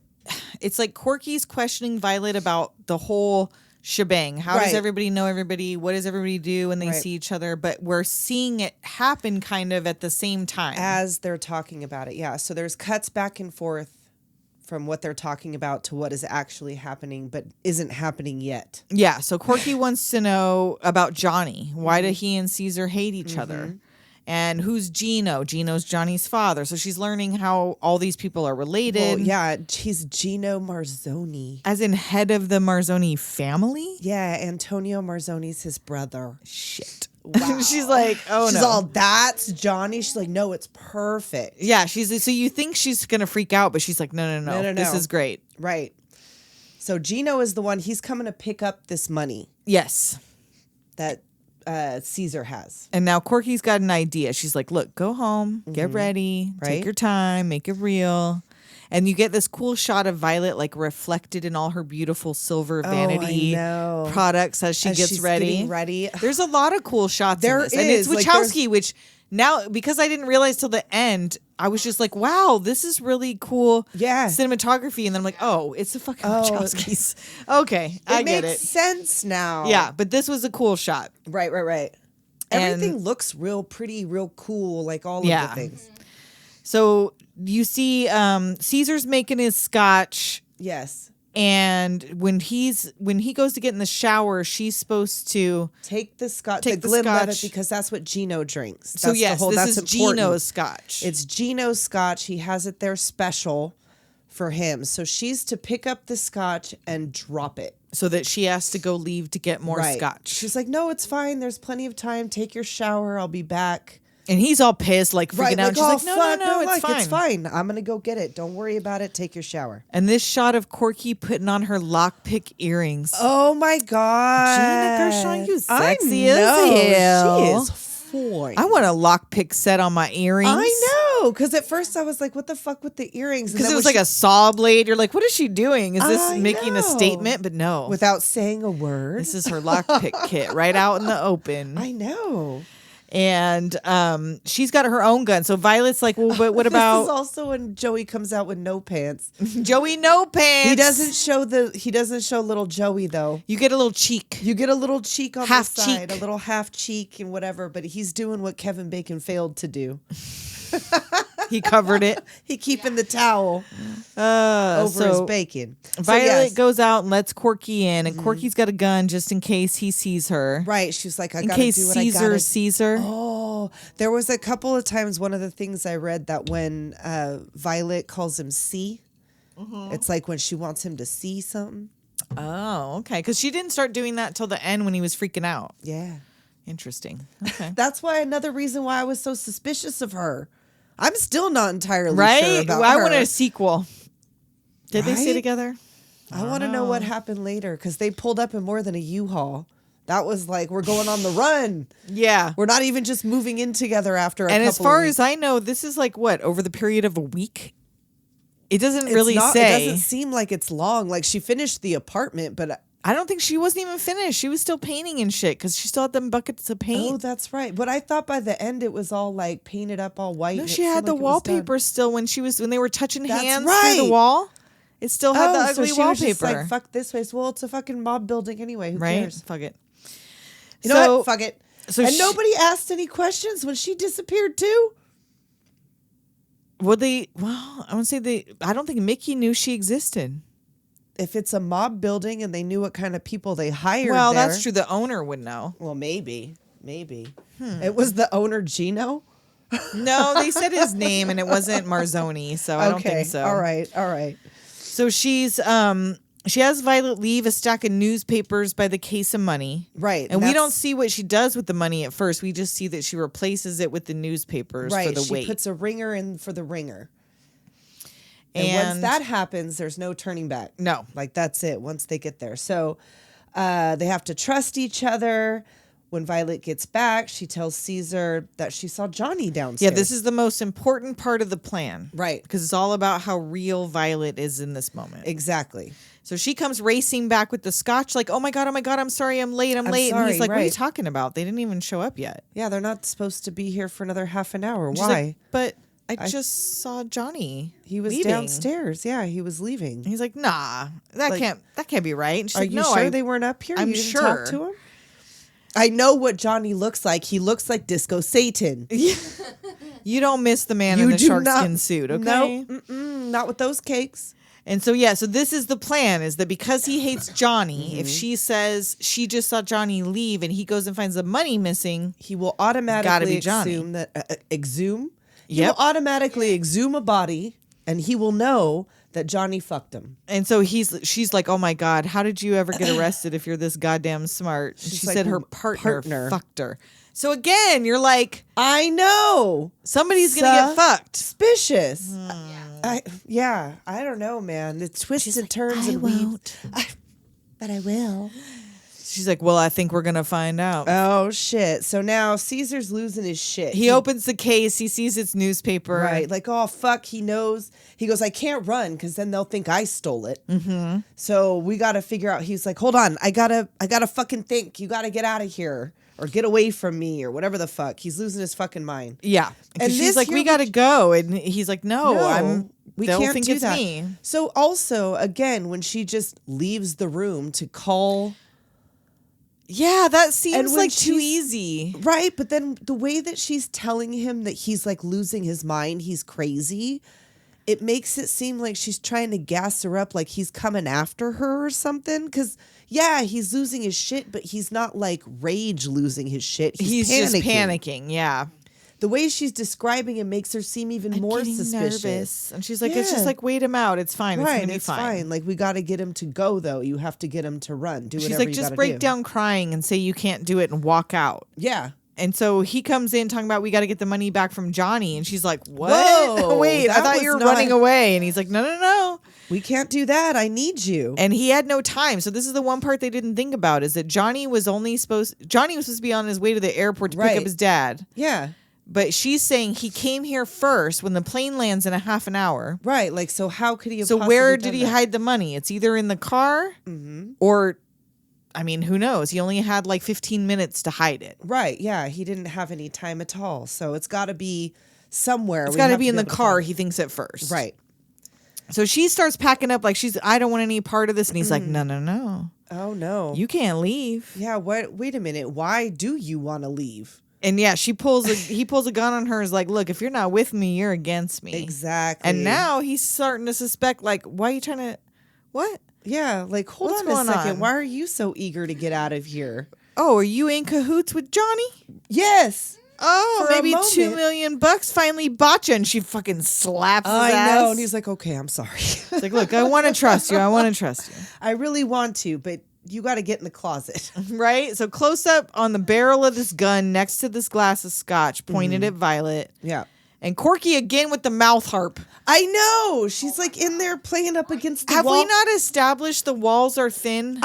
it's like Corky's questioning Violet about the whole shebang. How does Right. everybody know everybody? What does everybody do when they Right. see each other? But we're seeing it happen kind of at the same time. As they're talking about it. Yeah. So there's cuts back and forth from what they're talking about to what is actually happening, but isn't happening yet. Yeah, so Corky wants to know about Johnnie. Why do he and Ceasar hate each other? And who's Gino? Gino's Johnny's father. So she's learning how all these people are related. Well, yeah, he's Gino Marzzone. As in head of the Marzzone family? Yeah, Antonio Marzone's his brother. Shit. Wow. She's like, oh She's no. all, that's Johnny. She's like, no, it's perfect. Yeah, so you think she's going to freak out, but she's like, no. This is great. Right. So Gino is the one, he's coming to pick up this money Yes. that Ceasar has. And now Corky's got an idea. She's like, look, go home, get ready, Right. take your time, make it real. And you get this cool shot of Violet like reflected in all her beautiful silver vanity products as she's getting ready. There's a lot of cool shots There in this. And it's is, like, Wachowski, which now, because I didn't realize till the end, I was just like, wow, this is really cool cinematography. And then I'm like, oh, it's the fucking Wachowskis. Okay, I get it. Makes sense now. Yeah, but this was a cool shot. Right. And- Everything looks real pretty, real cool, like all of the things. So you see Caesar's making his scotch. Yes. And when he goes to get in the shower, she's supposed to take the scotch, take the the Glenlivet, scotch. because that's what Gino drinks. So yes, this is important. Gino's scotch. It's Gino's scotch. He has it there special for him. So she's to pick up the scotch and drop it. So that she has to go leave to get more scotch. She's like, no, it's fine. There's plenty of time. Take your shower. I'll be back. And he's all pissed, like freaking out. Like, She's like, no, it's fine. It's fine. I'm going to go get it. Don't worry about it. Take your shower. And this shot of Corky putting on her lockpick earrings. Oh, my God. Gina Gershon, you sexy as hell. She is fine. I want a lockpick set on my earrings. I know. Because at first I was like, what the fuck with the earrings? Because it was like a saw blade. You're like, what is she doing? Is this making a know. statement? But no. Without saying a word. This is her lockpick kit right out in the open. I know. And she's got her own gun. So Violet's like, well, but what about... This is also when Joey comes out with no pants. Joey no pants. He doesn't show little Joey, though. You get a little cheek. You get a little cheek on Half the side. cheek. A little half cheek and whatever. But he's doing what Kevin Bacon failed to do. He covered it. He keeping the towel over his bacon. Violet goes out and lets Corky in, and Corky's got a gun just in case he sees her. Right. She's like, I in gotta case do what I Caesar gotta. sees her. Oh, there was a couple of times, one of the things I read, that when Violet calls him C, it's like when she wants him to see something. Oh, okay. Because she didn't start doing that till the end when he was freaking out. Yeah. Interesting. Okay. That's why another reason why I was so suspicious of her. I'm still not entirely right? sure about I her. want a sequel. Did they stay Right? together? I want to know what happened later, because they pulled up in more than a U-Haul. That was like, we're going on the run. Yeah. We're not even just moving in together after a And couple as far of as weeks. I know, this is like what, over the period of a week? It doesn't It's really not- say. It doesn't seem like it's long. Like, she finished the apartment, but... I don't think she wasn't even finished. She was still painting and shit because she still had them buckets of paint. Oh, that's right. But I thought by the end it was all like painted up all white. No, and she it had seemed the like it was done. wallpaper still when they were touching That's hands right. through the wall. It still had the so ugly she wallpaper. was just like, fuck this place. Well, it's a fucking mob building anyway. Who right? cares? Fuck it. You know what? Fuck it. So And nobody asked any questions when she disappeared too? Well, I want to say I don't think Mickey knew she existed. If it's a mob building and they knew what kind of people they hired Well, there- that's true. The owner would know. Well, maybe. It was the owner, Gino? No, they said his name and it wasn't Marzoni, so I don't think so. All right. So she has Violet leave a stack of newspapers by the case of money. Right. And we don't see what she does with the money at first. We just see that she replaces it with the newspapers for the weight. She puts a ringer in for the ringer. And once that happens, there's no turning back. No. Like, that's it once they get there. So they have to trust each other. When Violet gets back, she tells Ceasar that she saw Johnnie downstairs. Yeah, this is the most important part of the plan. Right. Because it's all about how real Violet is in this moment. Exactly. So she comes racing back with the scotch like, oh my God, I'm sorry, I'm late. And sorry, he's like, what are you right. talking about? They didn't even show up yet. Yeah, they're not supposed to be here for another half an hour. She's Why? like, but I just saw Johnnie. He was leaving. downstairs. Yeah, he was leaving. He's like, nah, that can't be right. And she's Are like, you no, sure they weren't up here? I'm You didn't sure. talk to him? I know what Johnnie looks like. He looks like Disco Satan. You don't miss the man in the sharkskin suit, okay? No, not with those cakes. And so, so this is the plan, is that because he hates Johnnie, if she says she just saw Johnnie leave and he goes and finds the money missing, He will gotta automatically be Johnnie. assume that exhume. He Yep. will automatically exhume a body, and he will know that Johnnie fucked him. And so she's like, oh my God, how did you ever get arrested if you're this goddamn smart? And she like, said her partner fucked her. So again, you're like, I know. somebody's going to get fucked. Suspicious. I don't know, man. It twists and turns and weaves. But I will. She's like, well, I think we're going to find out. Oh, shit. So now Caesar's losing his shit. He opens the case. He sees its newspaper. Right. Like, oh, fuck. He knows. He goes, I can't run because then they'll think I stole it. Mm-hmm. So we got to figure out. He's like, hold on. I gotta fucking think. You got to get out of here or get away from me or whatever the fuck. He's losing his fucking mind. Yeah. And she's like, we got to go. And he's like, no, we they'll can't think do it's that. me. So also, again, when she just leaves the room to call... Yeah, that seems when like too she's- easy. Right, but then the way that she's telling him that he's like losing his mind, he's crazy, it makes it seem like she's trying to gas her up like he's coming after her or something. Because, yeah, he's losing his shit, but he's not like rage losing his shit. He's just panicking, yeah. The way she's describing him makes her seem even more getting suspicious. nervous. And she's like, it's Yeah. just like, wait him out. It's fine. It's Right, going to be it's fine. fine. Like, we got to get him to go, though. You have to get him to run. Do She's whatever like, you just gotta break do. down crying and say you can't do it and walk out. Yeah. And so he comes in talking about we got to get the money back from Johnnie. And she's like, what? Whoa, Wait, I that thought was you were not- running away. And he's like, no. We can't do that. I need you. And he had no time. So this is the one part they didn't think about, is that Johnnie was supposed to be on his way to the airport to pick Right. up his dad. Yeah. But she's saying he came here first when the plane lands in a half an hour. Right. Like, so how could he have So possibly where done did he that? hide the money? It's either in the car or, I mean, who knows? He only had like 15 minutes to hide it. Right. Yeah. He didn't have any time at all. So it's got to be somewhere. It's We got to have be in the able to car, find he thinks at first. it. Right. So she starts packing up like I don't want any part of this. And he's like, no. Oh, no. You can't leave. Yeah. What? Wait a minute. Why do you want to leave? And yeah, he pulls a gun on her. Is like, look, if you're not with me, you're against me. Exactly. And now he's starting to suspect, like, why are you trying to, what? Yeah. Like, hold What's on a going second. on? Why are you so eager to get out of here? Oh, are you in cahoots with Johnnie? Yes. Oh, For a maybe $2 moment. million finally bought you. And she fucking slaps his I ass. know. And he's like, okay, I'm sorry. It's like, look, I want to trust you. I really want to, but you got to get in the closet. Right? So close up on the barrel of this gun next to this glass of scotch pointed at Violet. Yeah. And Corky again with the mouth harp. I know. She's like in there playing up against the Have wall. we not established the walls are thin?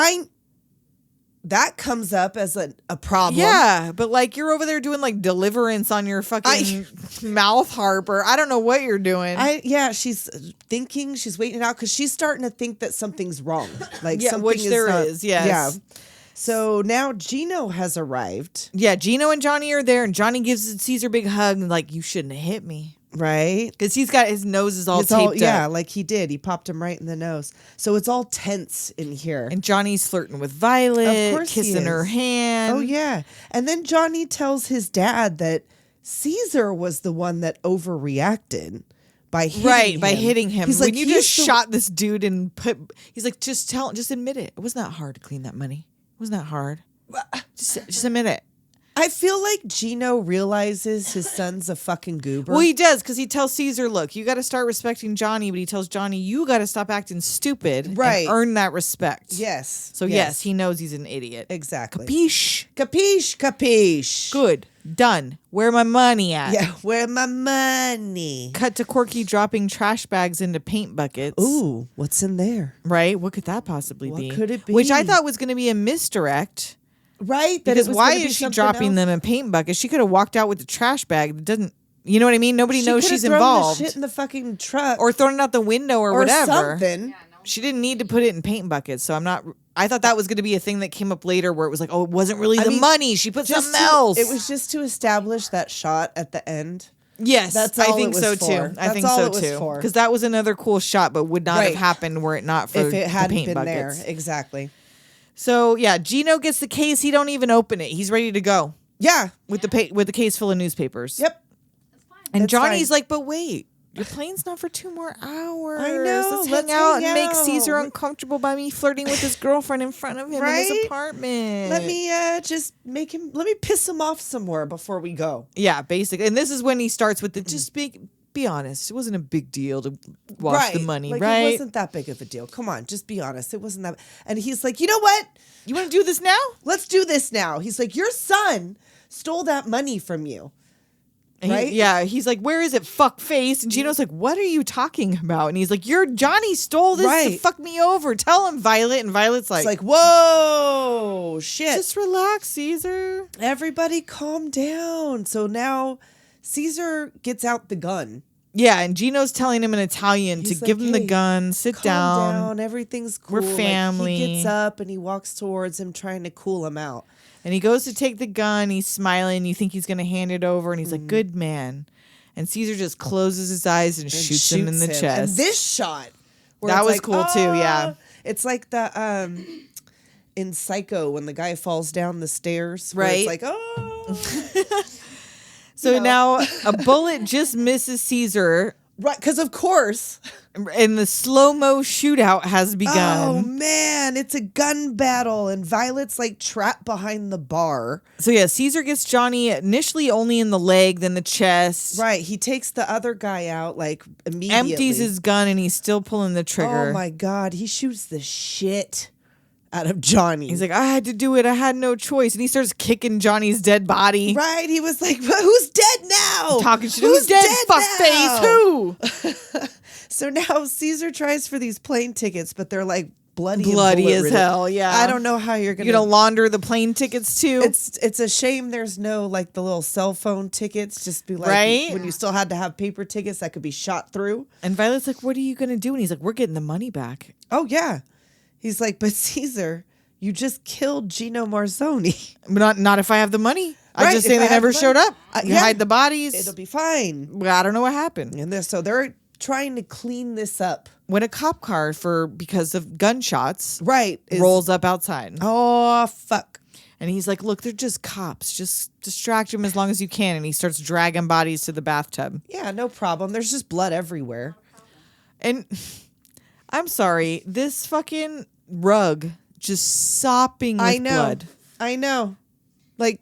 That comes up as a problem. Yeah, but like you're over there doing like deliverance on your fucking mouth harp, or I don't know what you're doing. She's thinking, she's waiting it out because she's starting to think that something's wrong. Like Yeah, something which is there not- is, yes. Yeah. So now Gino has arrived, Yeah, Gino and Johnnie are there, and Johnnie gives Caesar a big hug and like, you shouldn't have hit me. right? Because he's got his nose is all It's taped yeah, up. like he did. He popped him right in the nose. So it's all tense in here. And Johnny's flirting with Violet, Of course he kissing her is. hand. Oh yeah. And then Johnny tells his dad that Caesar was the one that overreacted by hitting him. He's like, when you "He's just the- shot this dude and he's like, just admit it. It wasn't that hard to clean that money. It wasn't that hard. Just admit it. I feel like Gino realizes his son's a fucking goober. Well, he does, because he tells Caesar, look, you got to start respecting Johnny, but he tells Johnny, you got to stop acting stupid Right. and earn that respect. Yes. So yes, he knows he's an idiot. Exactly. Capiche? Capiche. Good. Done. Where my money at? Yeah, where my money? Cut to Corky dropping trash bags into paint buckets. Ooh, what's in there? Right? What could that possibly What be? could it Which I be? thought was going to be a misdirect. Right? That Because it was why gonna be is she something dropping else? them in paint buckets? She could have walked out with the trash bag. It doesn't, you know what I mean? Nobody She knows coulda she's thrown involved. The shit in the fucking truck Or thrown it out the window or whatever. something. She didn't need to put it in paint buckets. So I thought that was going to be a thing that came up later where it was like, oh, it wasn't really the mean, money. She put Just something else. It was just to establish that shot at the end. Yes, That's I all think it was so for. too. I That's think all so it was too. for. Because that was another cool shot, but would not have Right. happened were it not for If it the hadn't paint been buckets. there. Exactly. So yeah, Gino gets the case. He don't even open it. He's ready to go Yeah. with the case full of newspapers. Yep. And That's Johnny's fine. like, but wait, your plane's not for 2 more hours. I know, Let's let's hang out hang and make out. Caesar uncomfortable by me flirting with his girlfriend in front of him in Right? his apartment. Let me let me piss him off some more before we go. Yeah, basically. And this is when he starts with the just be honest. It wasn't a big deal to wash the money, like, right? It wasn't that big of a deal. Come on, just be honest. It wasn't that. And he's like, you know what? You want to do this now? Let's do this now. He's like, your son stole that money from you. And Right? he's like, where is it, fuck face? And Gino's like, what are you talking about? And he's like, your Johnnie stole this to Right. fuck me over. Tell him, Violet. And Violet's It's like, whoa, shit. just relax, Caesar. Everybody calm down. So now Ceasar gets out the gun. Yeah, and Gino's telling him in Italian He's to give like, him the "Hey, gun, sit Calm down. everything's cool. We're Like, family. he gets up and he walks towards him, trying to cool him out. And he goes to take the gun. He's smiling. You think he's going to hand it over. And he's like, good man. And Caesar just closes his eyes and shoots him in the chest. And this shot, where That it's was like, cool too, yeah. It's like the in Psycho when the guy falls down the stairs. Where Right. It's like, oh. So now a bullet just misses Caesar. Right, because of course. And the slow-mo shootout has Oh begun. man, it's a gun battle, and Violet's like trapped behind the bar. So yeah, Caesar gets Johnnie initially only in the leg, then the chest. Right, he takes the other guy out like immediately. Empties his gun and he's still pulling the trigger. Oh my god, he shoots the shit out of Johnnie. He's like, I had to do it. I had no choice. And he starts kicking Johnnie's dead body. right, he was like, but who's dead now? Talking shit. Who's dead? Fuckface. Who? So now Caesar tries for these plane tickets, but they're like bloody and Bloody as bullet-ridden. hell, yeah. I don't know how you're You're gonna launder the plane tickets too. It's a shame there's no like the little cell phone tickets. Just be like Right? when you still had to have paper tickets that could be shot through. And Violet's like, what are you gonna do? And he's like, we're getting the money back. Oh yeah, he's like, but Caesar, you just killed Gino Marzzone. But not if I have the money. I Right, just if say I they have never the showed money. up. You Yeah. hide the bodies. It'll be fine. Well, I don't know what happened. And they're trying to clean this up. When a cop car because of gunshots Right. rolls up outside. Oh fuck. And he's like, look, they're just cops. Just distract them as long as you can. And he starts dragging bodies to the bathtub. Yeah, no problem. There's just blood everywhere. And I'm sorry, this fucking rug just sopping with I know. blood. I know. Like,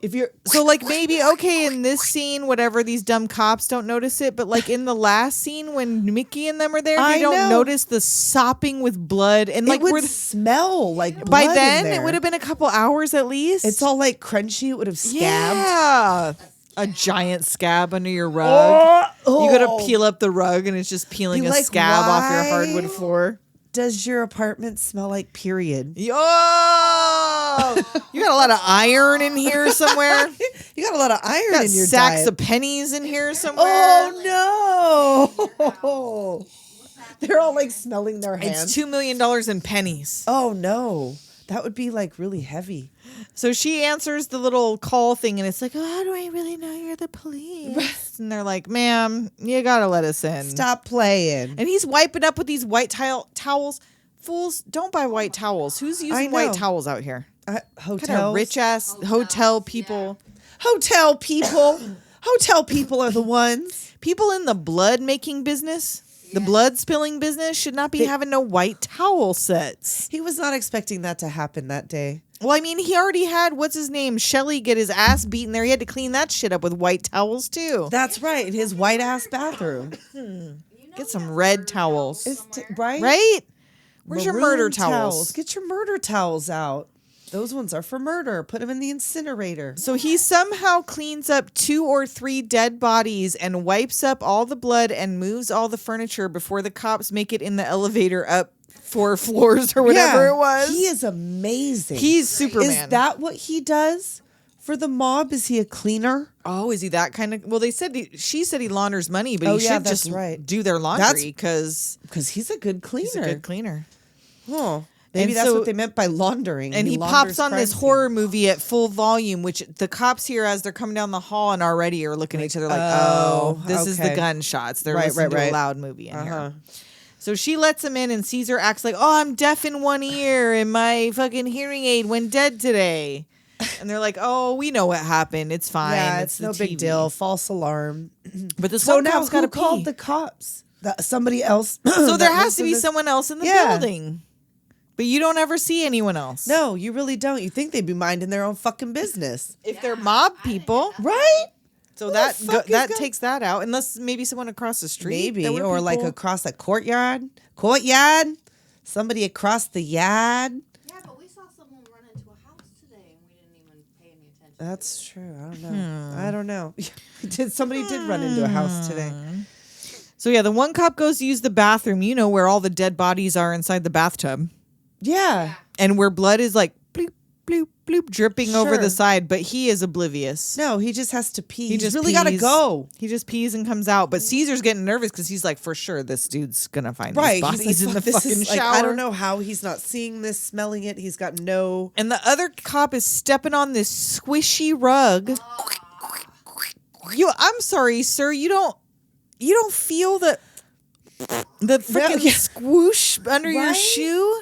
if you're So like maybe okay in this scene, whatever, these dumb cops don't notice it, but like in the last scene when Mickey and them are there, I they don't know. notice the sopping with blood. And like it would we're smell like blood by in then there. it would have been a couple hours at least. It's all like crunchy. It would have scabbed. Yeah. A giant scab under your rug. Oh, You gotta peel up the rug and it's just peeling Be a like, scab off your why? hardwood floor. Does your apartment smell like period? Yo! You got a lot of iron in here somewhere. You got a lot of iron Got in your sacks diet. of pennies in here somewhere. Oh no! They're all like smelling their hands. It's $2 million in pennies. Oh no! That would be like really heavy. So she answers the little call thing, and it's like, oh, how do I really know you're the police? And they're like, ma'am, you gotta let us in. Stop playing. And he's wiping up with these white towels. Fools, don't buy white towels. Who's using white know. towels out here? Hotels. Kind of rich ass hotel people. Hotel people. Hotel people are the ones. People in the blood making business, the blood spilling business, should not be having no white towel sets. He was not expecting that to happen that day. Well, I mean, he already had, what's his name, Shelly get his ass beaten there. He had to clean that shit up with white towels, too. That's right. In his white ass bathroom. Get some red towels. Right? Right? Where's your Maroon murder towels? Get your murder towels out. Those ones are for murder. Put them in the incinerator. So he somehow cleans up 2 or 3 dead bodies and wipes up all the blood and moves all the furniture before the cops make it in the elevator up 4 floors or whatever it was. He is amazing. He's Superman. Is that what he does for the mob? Is he a cleaner? Oh, is he that kind of? Well, she said he launders money, but Oh, he yeah, should that's just right. do their laundry because Because he's a good cleaner. he's a good cleaner. Oh, maybe And that's so- what they meant by laundering. And he launders pops on crime this scene. horror movie at full volume, which the cops hear as they're coming down the hall and already are looking at each other like, oh, this is the okay. gunshots. They're Right, listening right, to a right. loud movie in Uh-huh. here. So she lets him in, and Caesar acts like, oh, I'm deaf in one ear, and my fucking hearing aid went dead today. And they're like, "Oh, we know what happened. It's fine. Yeah, it's no the big TV." deal. False alarm. But this So one now cop's got who to called pee. the cops? Somebody else. So that there has lives to in be this- someone else in the Yeah. building. But you don't ever see anyone else. No, you really don't. You think they'd be minding their own fucking business, If they're mob people. right? So Who that the fuck is that gonna- takes that out. Unless maybe someone across the street. Maybe, there were or like people. across a courtyard. Somebody across the yard. Yeah, but we saw someone run into a house today and we didn't even pay any attention. That's true. I don't know. I don't know. Somebody did run into a house today. So yeah, the one cop goes to use the bathroom, you know, where all the dead bodies are inside the bathtub. Yeah. And where blood is like bloop, bloop, bloop, dripping over the Sure. side, but he is oblivious. No, he just has to pee. He He's just really got to pees. go. He just pees and comes out. But Caesar's getting nervous because he's like, for sure, this dude's gonna find these Right. bodies He's in like, the "Fuck, this fucking is like, shower. I don't know how he's not seeing this, smelling it. He's got no. And the other cop is stepping on this squishy rug. I'm sorry, sir. You don't feel the freaking yeah. squoosh under your Right? shoe?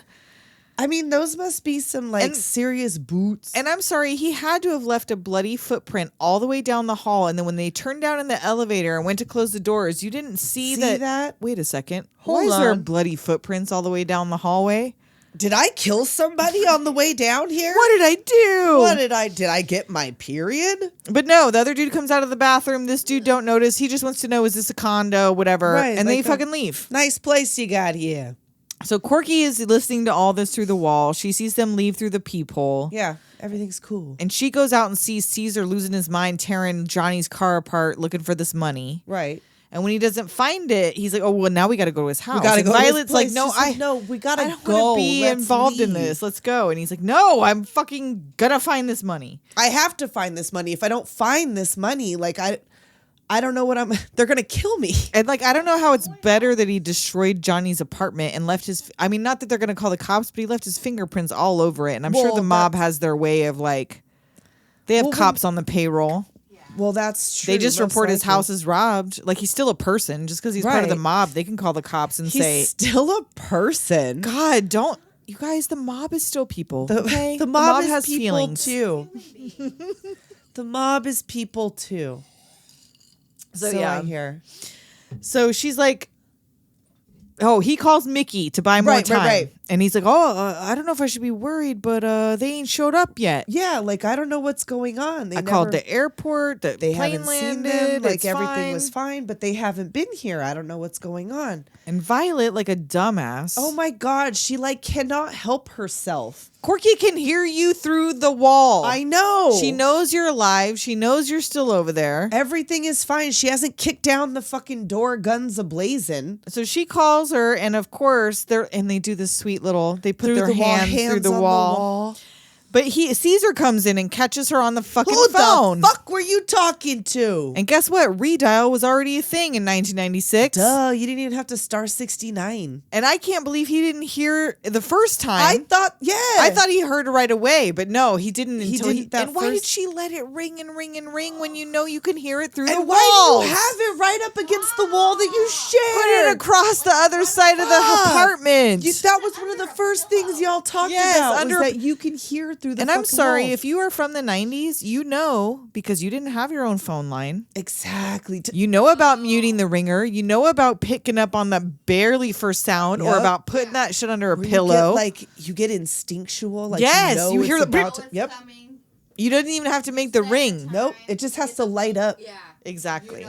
I mean, those must be some like And- serious boots. And I'm sorry, he had to have left a bloody footprint all the way down the hall. And then when they turned down in the elevator and went to close the doors, you didn't see, See that? Wait a second. Hold Why is there on. bloody footprints all the way down the hallway? Did I kill somebody on the way down here? What did I do? What did I get my period? But no, the other dude comes out of the bathroom. This dude don't notice. He just wants to know, is this a condo, whatever. Right, and they like fucking leave. Nice place you got here. So Corky is listening to all this through the wall. She sees them leave through the peephole. Yeah, everything's cool. And she goes out and sees Caesar losing his mind, tearing Johnny's car apart, looking for this money. Right. And when he doesn't find it, he's like, "Oh well, now we got to go to his house." We gotta And go. to his Violet's like, place. "No, She's like, no, we gotta I don't go. want to be Let's involved in leave. this. Let's go." And he's like, "No, I'm fucking gonna find this money." I have to find this money. If I don't find this money, like I don't know what I'm. They're gonna kill me. And like, I don't know how it's better that he destroyed Johnny's apartment and left his. I mean, not that they're gonna call the cops, but he left his fingerprints all over it. And I'm sure Well, the mob that's- has their way of like, they have Well, cops on the payroll. Well, that's true. They just most report his likely. house is robbed. Like he's still a person. Just because he's part of the Right. mob, they can call the cops and He's say, still a person. "God, don't you guys? The mob is still people. The, okay? the mob is has people feelings too. The mob is people too. So, So yeah. I hear. So she's like, "Oh, he calls Mickey to buy more Right, time." right. And he's like, "Oh, I don't know if I should be worried, but they ain't showed up yet." Yeah, like I don't know what's going on. They I called never- the airport. The They plane haven't seen landed. them. Like it's everything fine. was fine, but they haven't been here. I don't know what's going on. And Violet, like a dumbass. Oh my god, she like cannot help herself. Corky can hear you through the wall. I know. She knows you're alive. She knows you're still over there. Everything is fine. She hasn't kicked down the fucking door, guns ablazing. So she calls her, and of course they do this sweet little. They put their hands through the on wall. But Caesar comes in and catches her on the fucking Who phone. the fuck were you talking to? And guess what? Redial was already a thing in 1996. Duh, you didn't even have to star 69. And I can't believe he didn't hear the first time. I thought he heard it right away, but no, he didn't He until didn't that And why did first- she let it ring and ring and ring when you know you can hear it through the And walls? why do you have it right up against the wall that you Put shared? it across the other side of the Fuck. apartment. That was one of the first things y'all talked Yes, about under- was that you can hear through the And I'm fucking sorry, wall. if you are from the 90s, you know, because you didn't have your own phone line. Exactly. You know about muting the ringer. You know about picking up on the barely first sound or Yep. about putting that shit under a Where pillow. you get instinctual. Like Yes, you know you it's hear the about beep. to- Yep. You don't even have to make the ring. Nope. It just has to light up. Yeah. Exactly.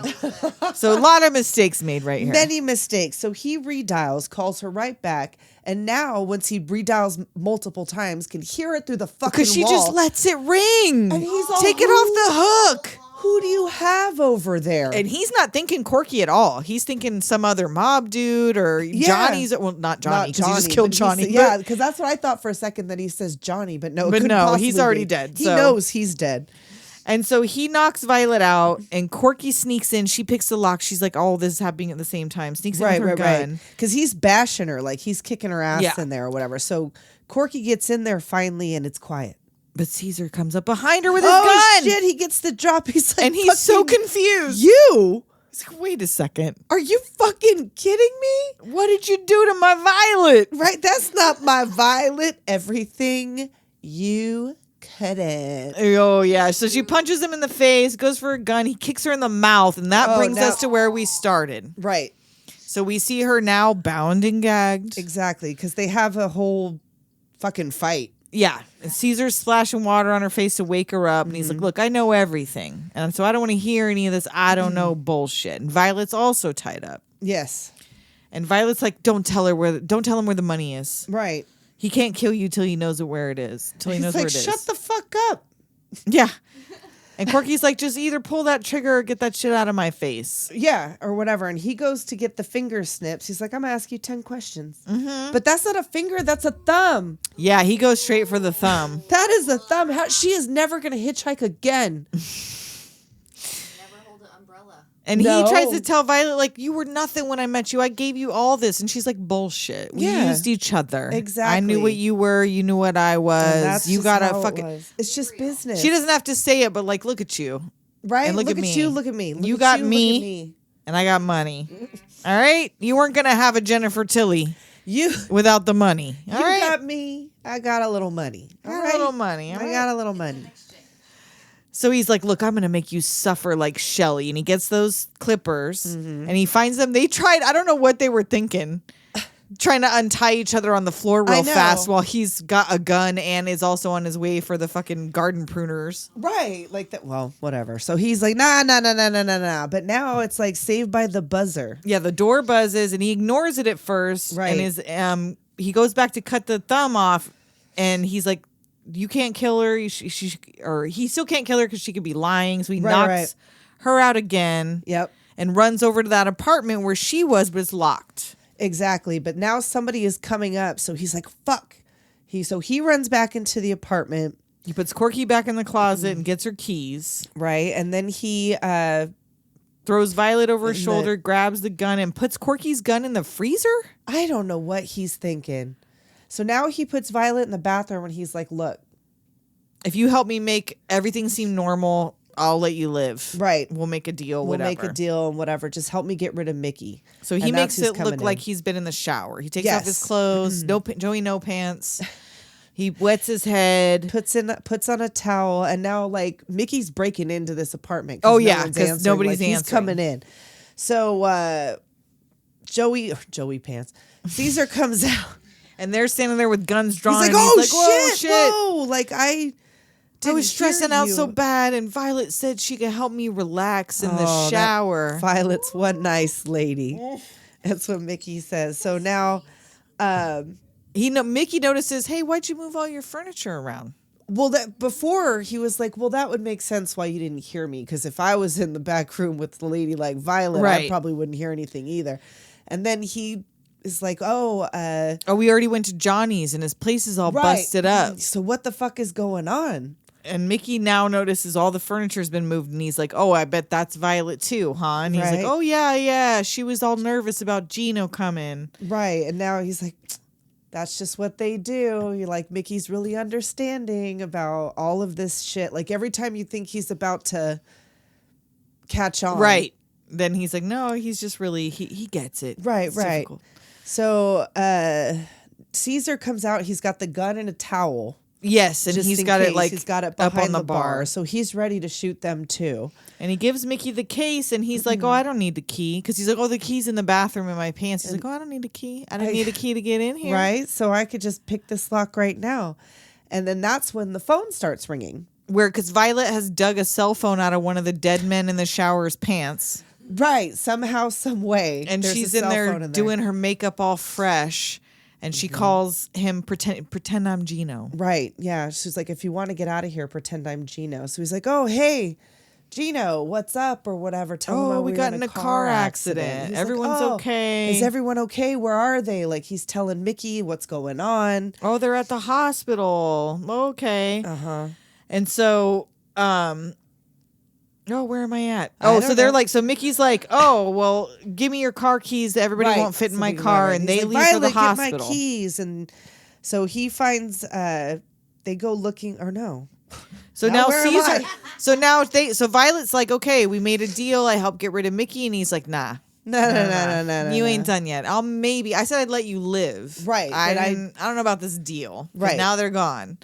So a lot of mistakes made right here. Many mistakes. So he redials, calls her right back, and now once he redials multiple times, can hear it through the fucking Because she wall. just lets it ring. And he's all, Take it off the hook. Who do you have over there? And he's not thinking Corky at all. He's thinking some other mob dude or Yeah. Johnny's. Well, not Johnny, because he just killed but Johnny. yeah, because that's what I thought for a second that he says Johnny, but no, it But couldn't no, possibly he's already be. dead, He so- knows he's dead. And so he knocks Violet out, and Corky sneaks in. She picks the lock. She's like, "Oh, this is happening at the same time." Sneaks in with her gun. Because he's bashing her, like he's kicking her ass Yeah. in there or whatever. So Corky gets in there finally, and it's quiet. But Caesar comes up behind her with his Oh gun, shit! He gets the drop. He's like, and he's so "Fucking confused. You? He's like, "Wait a second, Are you fucking kidding me? what did you do to my Violet?" Right? That's not my Violet. Everything you lieutenant. Oh, yeah. So she punches him in the face, goes for a gun. He kicks her in the mouth. And that brings us to where we started. Right. So we see her now bound and gagged. Exactly. Because they have a whole fucking fight. Yeah. And Caesar's splashing water on her face to wake her up. And he's like, look, I know everything. And so I don't want to hear any of this I don't know bullshit. And Violet's also tied up. Yes. And Violet's like, don't tell him where the money is. Right. He can't kill you till he knows where it is. Till he knows where it is. Shut the fuck up. Yeah. And Corky's like, just either pull that trigger or get that shit out of my face. Yeah, or whatever. And he goes to get the finger snips. He's like, I'm going to ask you 10 questions. But that's not a finger. That's a thumb. Yeah, he goes straight for the thumb. That is a thumb. She is never going to hitchhike again. Never hold an umbrella. And No. he tries to tell Violet, like, you were nothing when I met you. I gave you all this. And she's like, bullshit. We Yeah. used each other. Exactly. I knew what you were. You knew what I was. And that's You just got how to it fucking... was. It's just business. She doesn't have to say it, but, like, look at you. Right? And look at at me. you. Look at me. Look You at got you, me. Look at me. And I got money. All right? You weren't going to have a Jennifer Tilly You without the money. All you right? got me. I got a little money. All Got a right? little money. All I right? got a little money. So he's like, look, I'm going to make you suffer like Shelly. And he gets those clippers and he finds them. They tried, I don't know what they were thinking, trying to untie each other on the floor I real know. fast while he's got a gun and is also on his way for the fucking garden pruners. Right. Like that. Well, whatever. So he's like, nah. But now it's like Saved by the Buzzer. Yeah, the door buzzes and he ignores it at first. Right. And he goes back to cut the thumb off and he's like, you can't kill her. He still can't kill her because she could be lying. So he knocks her out again. Yep. And runs over to that apartment where she was, but it's locked. Exactly. But now somebody is coming up. So he's like, fuck. So he runs back into the apartment. He puts Corky back in the closet and gets her keys. Right. And then he Throws Violet over his shoulder, grabs the gun, and puts Corky's gun in the freezer? I don't know what he's thinking. So now he puts Violet in the bathroom and he's like, look. If you help me make everything seem normal, I'll let you live. Right. We'll make a deal, We'll whatever. make a deal and whatever. Just help me get rid of Mickey. So he And makes that's who's it look coming like in. he's been in the shower. He takes off Yes. his clothes, Joey no pants. He wets his head. Puts on a towel, and now like Mickey's breaking into this apartment. 'Cause Oh, no yeah, one's 'cause answering. nobody's Like, he's answering. coming in. So Joey pants. Caesar comes out. And they're standing there with guns drawn. He's like, and "Oh he's like, whoa, shit, whoa!" Like I was stressing hear out you. so bad, and Violet said she could help me relax in Oh, the that shower. Violet's one nice lady. That's what Mickey says. So now, Mickey notices, hey, why'd you move all your furniture around? well, that before he was like, well, that would make sense why you didn't hear me, because if I was in the back room with the lady like Violet, I Right. probably wouldn't hear anything either. And then he is like, oh, We already went to Johnnie's, and his place is all right. busted up. So what the fuck is going on? And Mickey now notices all the furniture's been moved, and he's like, oh, I bet that's Violet too, huh? And he's like, Right. oh, yeah, she was all nervous about Gino coming. Right. And now he's like, that's just what they do. You're like, Mickey's really understanding about all of this shit. Like every time you think he's about to catch on. Right. Then he's like, no, he's just really, he gets it. Right, It's right. difficult. So Caesar comes out. He's got the gun and a towel. Yes, and Just he's in got it case. like he's got it up behind on the bar. So he's ready to shoot them too. And he gives Mickey the case, and he's like, oh, I don't need the key. Because he's like, oh, the key's in the bathroom in my pants. He's like, oh, I don't need a key. I don't need a key to get in here. Right. So I could just pick this lock right now. And then that's when the phone starts ringing. Because Violet has dug a cell phone out of one of the dead men in the shower's pants. Right. Somehow, some way. And there's a she's in cell there phone doing her makeup all fresh. And she calls him, pretend I'm Gino. Right. Yeah. She's like, if you want to get out of here, pretend I'm Gino. So he's like, oh, hey, Gino, what's up? Or whatever. Tell him Oh, how we got in a car accident. He's Everyone's like, oh, okay. Is everyone okay? Where are they? Like he's telling Mickey what's going on. Oh, they're at the hospital. Okay. Uh-huh. And so, where am I at? I Oh, don't so they're know. like, so Mickey's like, oh, well, give me your car keys. Everybody Right. won't fit in So my they- car. right. And He's they like, leave for the Violet, hospital. Get my keys. And so he finds, they go looking, or no. So Now now where am Caesar, so Violet's like, okay, we made a deal. I helped get rid of Mickey. And he's like, nah. No. You ain't done yet. I said I'd let you live. Right, I but I- don't know about this deal. But Right. now they're gone.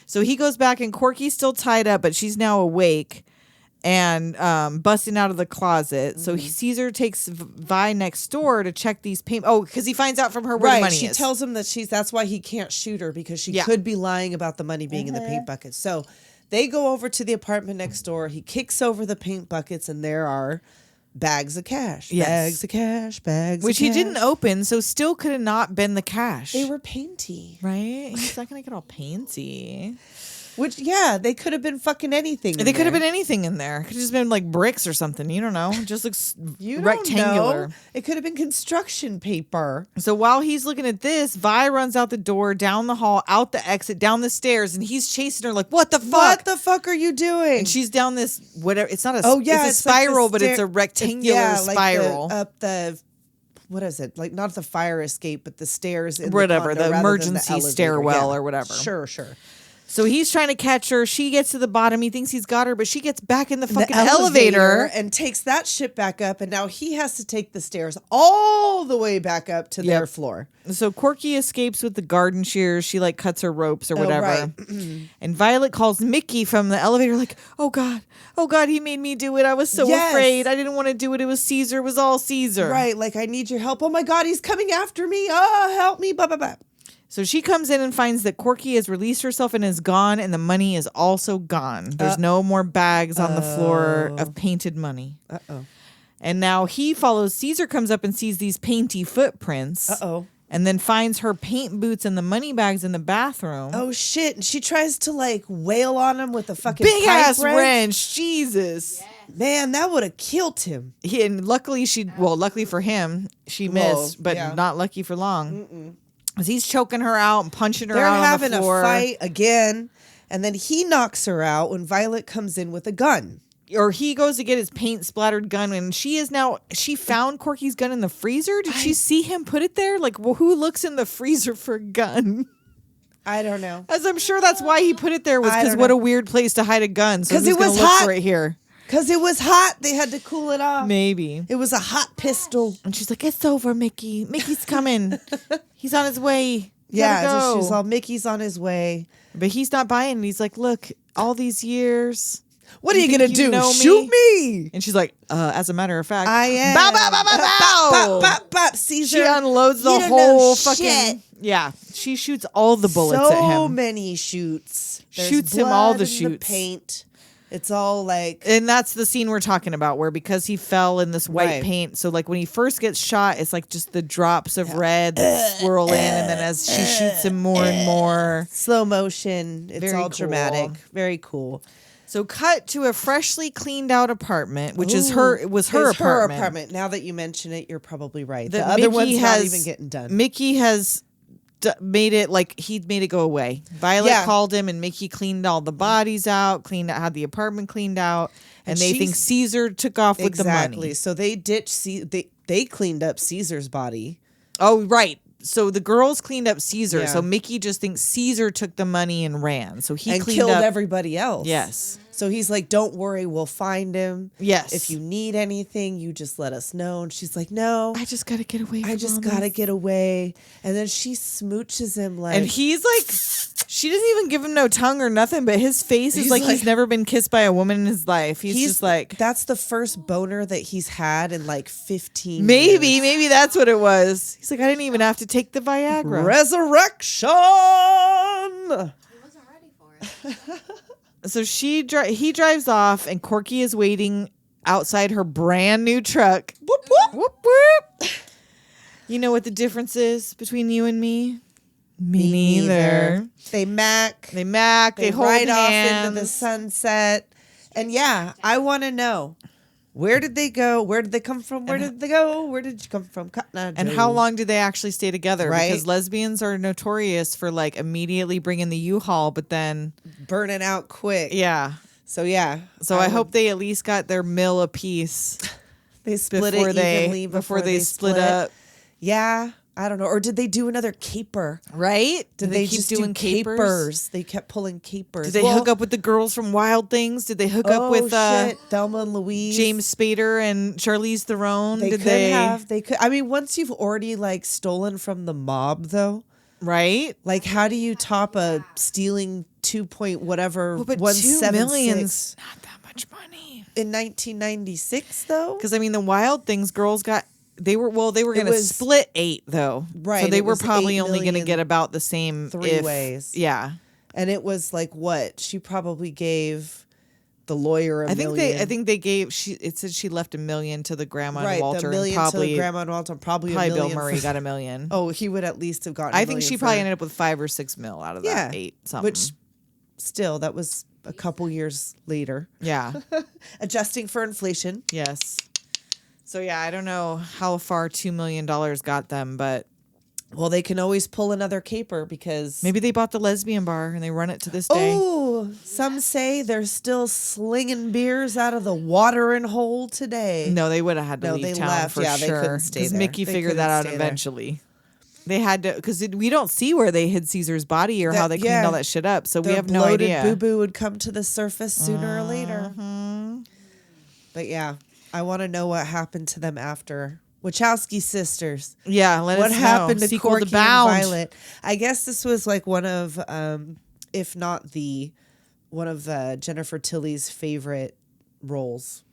So he goes back and Corky's still tied up, but she's now awake and busting out of the closet. So Ceasar takes Vi next door to check these paint. Oh, because he finds out from her where the money She is. tells him that that's why he can't shoot her, because she could be lying about the money being in the paint bucket. So they go over to the apartment next door. He kicks over the paint buckets, and there are bags of cash. Yes. Bags of cash, bags Which of he cash. didn't open, so still could have not been the cash. They were painty. right? He's not going to get all painty. Which, yeah, they could have been fucking anything. They could have been anything in there. Could have just been like bricks or something. You don't know. It just looks You rectangular. Don't know. It could have been construction paper. So while he's looking at this, Vi runs out the door, down the hall, out the exit, down the stairs, and he's chasing her like, "What the fuck? What the fuck are you doing? And she's down this whatever. It's not a. Oh yeah, it's a like the spiral, but it's stair- a rectangular yeah, like spiral. up the. What is it? Like not the fire escape, but the stairs in Whatever, the, condo the rather than emergency elevator. stairwell Yeah. or whatever. Sure. So he's trying to catch her. She gets to the bottom. He thinks he's got her, but she gets back in the fucking The elevator. and takes that shit back up, and now he has to take the stairs all the way back up to their floor. So Corky escapes with the garden shears. She like cuts her ropes or whatever. right. And Violet calls Mickey from the elevator like, oh God, he made me do it. I was so Yes. afraid. I didn't want to do it. It was Ceasar. It was all Ceasar. Right, like I need your help. Oh my God, he's coming after me. Oh, help me. Blah blah blah. So she comes in and finds that Corky has released herself and is gone, and the money is also gone. There's no more bags on the floor of painted money. Uh-oh. And now he follows. Ceasar comes up and sees these painty footprints. Uh-oh. And then finds her paint boots and the money bags in the bathroom. Oh shit! And she tries to like wail on him with a fucking Big pipe ass wrench. Jesus. Man, that would have killed him. And luckily luckily for him, she missed, but yeah. not lucky for long. 'Cause he's choking her out and punching her They're out having on the floor. a fight again, and then he knocks her out when Violet comes in with a gun. Or he goes to get his paint splattered gun, and she found Corky's gun in the freezer. Did she see him put it there? Like, well, who looks in the freezer for a gun? I don't know. As I'm sure that's why he put it there, was I because don't what know. a weird place to hide a gun. So 'Cause who's it was gonna look hot. for it here? Because it was hot. They had to cool it off. Maybe. It was a hot pistol. And she's like, "It's over, Mickey. Mickey's coming. He's on his way. You Yeah, gotta so go." she's all, Mickey's on his way. But he's not buying. And he's like, "Look, all these years. What are you think going to do? know Shoot me? And she's like, as a matter of fact, I am. Bow, bow, bow, bow, bow. Bop, bop, bop, Ceasar. She unloads the You don't whole know fucking. shit. Yeah, she shoots all the bullets so at him. many shoots. There's Shoots him all blood the in shoots. paint. It's all like And that's the scene we're talking about, where because he fell in this white Right. paint, so like when he first gets shot, it's like just the drops of red that swirl in, and then as she shoots him more and more. slow motion. It's Very all cool. dramatic. Very cool. So cut to a freshly cleaned out apartment, which is Ooh, her. It was her it's apartment. Her apartment. Now that you mention it, you're probably right. That The other Mickey one's not has- even getting done. Mickey has made it like he'd made it go away. Violet Yeah. called him, and Mickey cleaned all the bodies out, had the apartment cleaned out, and they think Ceasar took off with the money. So they ditched. They cleaned up Caesar's body. Oh, right. So the girls cleaned up Ceasar. Yeah. So Mickey just thinks Ceasar took the money and ran. So he and cleaned killed up everybody else. Yes. So he's like, "Don't worry, we'll find him. Yes. If you need anything, you just let us know." And she's like, "No, I just gotta get away. I just gotta get away." And then she smooches him like, And he's like, she doesn't even give him no tongue or nothing, but his face is He's like like- he's never been kissed by a woman in his life. He's just like, that's the first boner that he's had in like 15 maybe years. that's what it was. He's like, I didn't even have to take the Viagra. Resurrection. He wasn't ready for it. So he drives off, and Corky is waiting outside her brand new truck. Whoop whoop. Whoop whoop. You know what the difference is between you and me? Me neither. They mac. They they hold ride hands. off into the sunset. And yeah, I want to know, where did they go? Where did they come from? Where did they go? Where did you come from? Cotton Eye And Joe. how long did they actually stay together? Right. Because lesbians are notorious for like immediately bringing the U-Haul, but then burning out quick? yeah. So yeah. So I hope they at least got their mill apiece they split before it they evenly before they split up. Yeah, I don't know. Or did they do another caper? Right? Did they just do capers? They kept pulling capers. Did they hook up with the girls from Wild Things? Did they hook up with shit. Thelma and Louise? James Spader and Charlize Theron? They Did could have. They could. I mean, once you've already like stolen from the mob, though, Right? Like, how do you top a stealing 2 point whatever Well, but 2 176 million's not that much money. in 1996 though? Because I mean, the Wild Things girls got they were going to was- split 8 though, Right, So they it were was probably 8 only going to million get about the same 3 ways. Yeah, And it was like what? She probably gave the lawyer a I think million. they gave it said she left $1 million to the grandma right, and Walter, the and million probably to Grandma and Walter, probably Bill $1 million Murray for- got $1 million. Oh, he would at least have gotten. I $1 think million she for- probably ended up with 5 or 6 mil out of that 8 something. Which still, that was a couple years later. yeah, Adjusting for inflation. yes. So yeah, I don't know how far $2 million got them, but Well, they can always pull another caper because maybe they bought the lesbian bar and they run it to this day. Oh, some say they're still slinging beers out of the watering hole today. No, they would have had to No, leave they town left. for Yeah, they sure. couldn't stay there. Mickey They figured couldn't that out stay there. eventually. They had to, because we don't see where they hid Caesar's body or how they cleaned yeah. all that shit up, so we Their have no bloated idea. boo boo would come to the surface sooner or later. But yeah, I want to know what happened to them after. Wachowski Sisters. Yeah, let What us happened know. to Sequel Corky to Bound. and Violet? I guess this was like one of, if not one of Jennifer Tilly's favorite roles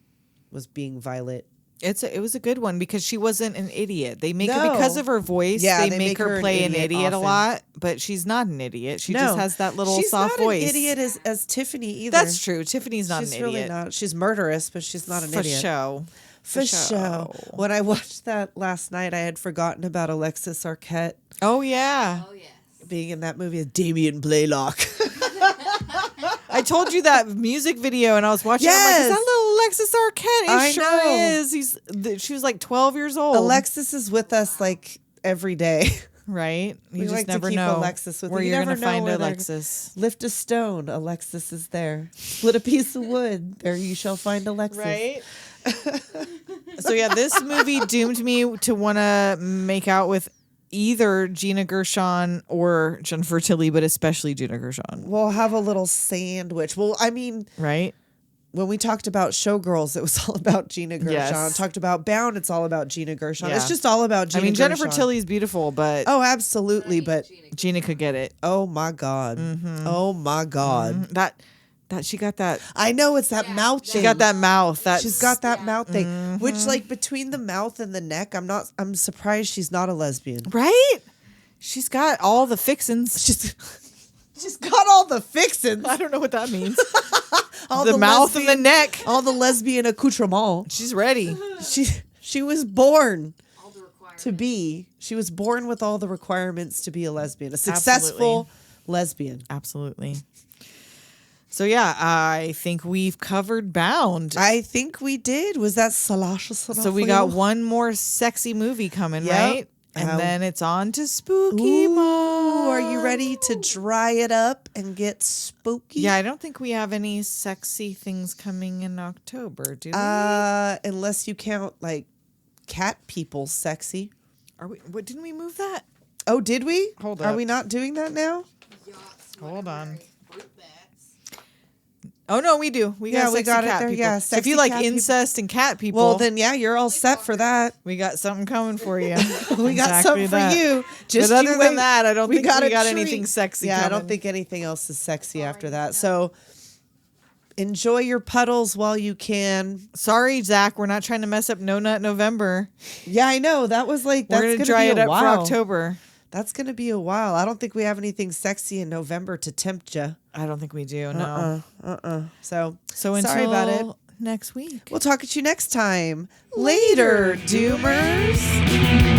was being Violet. It was a good one because she wasn't an idiot. They make her No. because of her voice. Yeah, they make her an play an idiot a often. lot, but she's not an idiot. She just has that little she's soft not voice. An idiot as Tiffany either. That's true. Tiffany's not She's an really idiot. not. She's murderous, but she's not an For idiot. show. For show. When I watched that last night, I had forgotten about Alexis Arquette Oh yeah. Oh yes. being in that movie as Damien Blaylock. I told you that music video, and I was watching. I'm like, is Yes. that little Alexis Arquette? He I sure know. is. She was like 12 years old. Alexis is with us like every day. right? You We just like to never keep know Alexis with where you. You you're never gonna know find where they're- Alexis. Lift a stone, Alexis is there. Split a piece of wood, there you shall find Alexis. Right. So yeah, this movie doomed me to want to make out with either Gina Gershon or Jennifer Tilly, but especially Gina Gershon. We'll have a little sandwich. Well, I mean, Right? when we talked about Showgirls, it was all about Gina Gershon. Yes. Talked about Bound, it's all about Gina Gershon. Yeah. It's just all about Gina I mean, Jennifer Gershon. Tilly's beautiful, but Oh, absolutely. But Gina could get it. oh my God. Oh my God. That she got that. I know it's that mouth She thing. got that mouth. That She's got that mouth thing. Which, like, between the mouth and the neck, I'm surprised she's not a lesbian. right. She's got all the fixins. She's got all the fixins. I don't know what that means. All the mouth and the lesbian- neck. All the lesbian accoutrement. She's ready. She was born All the requirements. to be. She was born with all the requirements to be a lesbian, a successful lesbian. Absolutely. So yeah, I think we've covered Bound. I think we did. Was that salacious? So we got one more sexy movie coming, Yep. right? And then it's on to spooky month. Are you ready to dry it up and get spooky? Yeah, I don't think we have any sexy things coming in October, do we? Unless you count like cat people sexy. Are we? What, didn't we move that? Oh, did we? Hold Are up. we not doing that now? Yachts, Hold on. fruit bats. Oh no, we do. We got Yeah, we sexy got it cat there. people. Yeah, so if sexy you like cat people. incest and cat people, Well, then yeah, you're all set for that. we got something coming for you. We got something for you. Just But you other than wait. that, I don't think we a got treat. anything sexy Yeah, I coming. don't think anything else is sexy after that. So enjoy your puddles while you can. Sorry, Zach, we're not trying to mess up No Nut November. Yeah, I know. That was like that's We're gonna gonna dry be it a up while. for October. That's gonna be a while. I don't think we have anything sexy in November to tempt you. I don't think we do. No. So So until sorry about it. next week. We'll talk at you next time. Later, Doomers.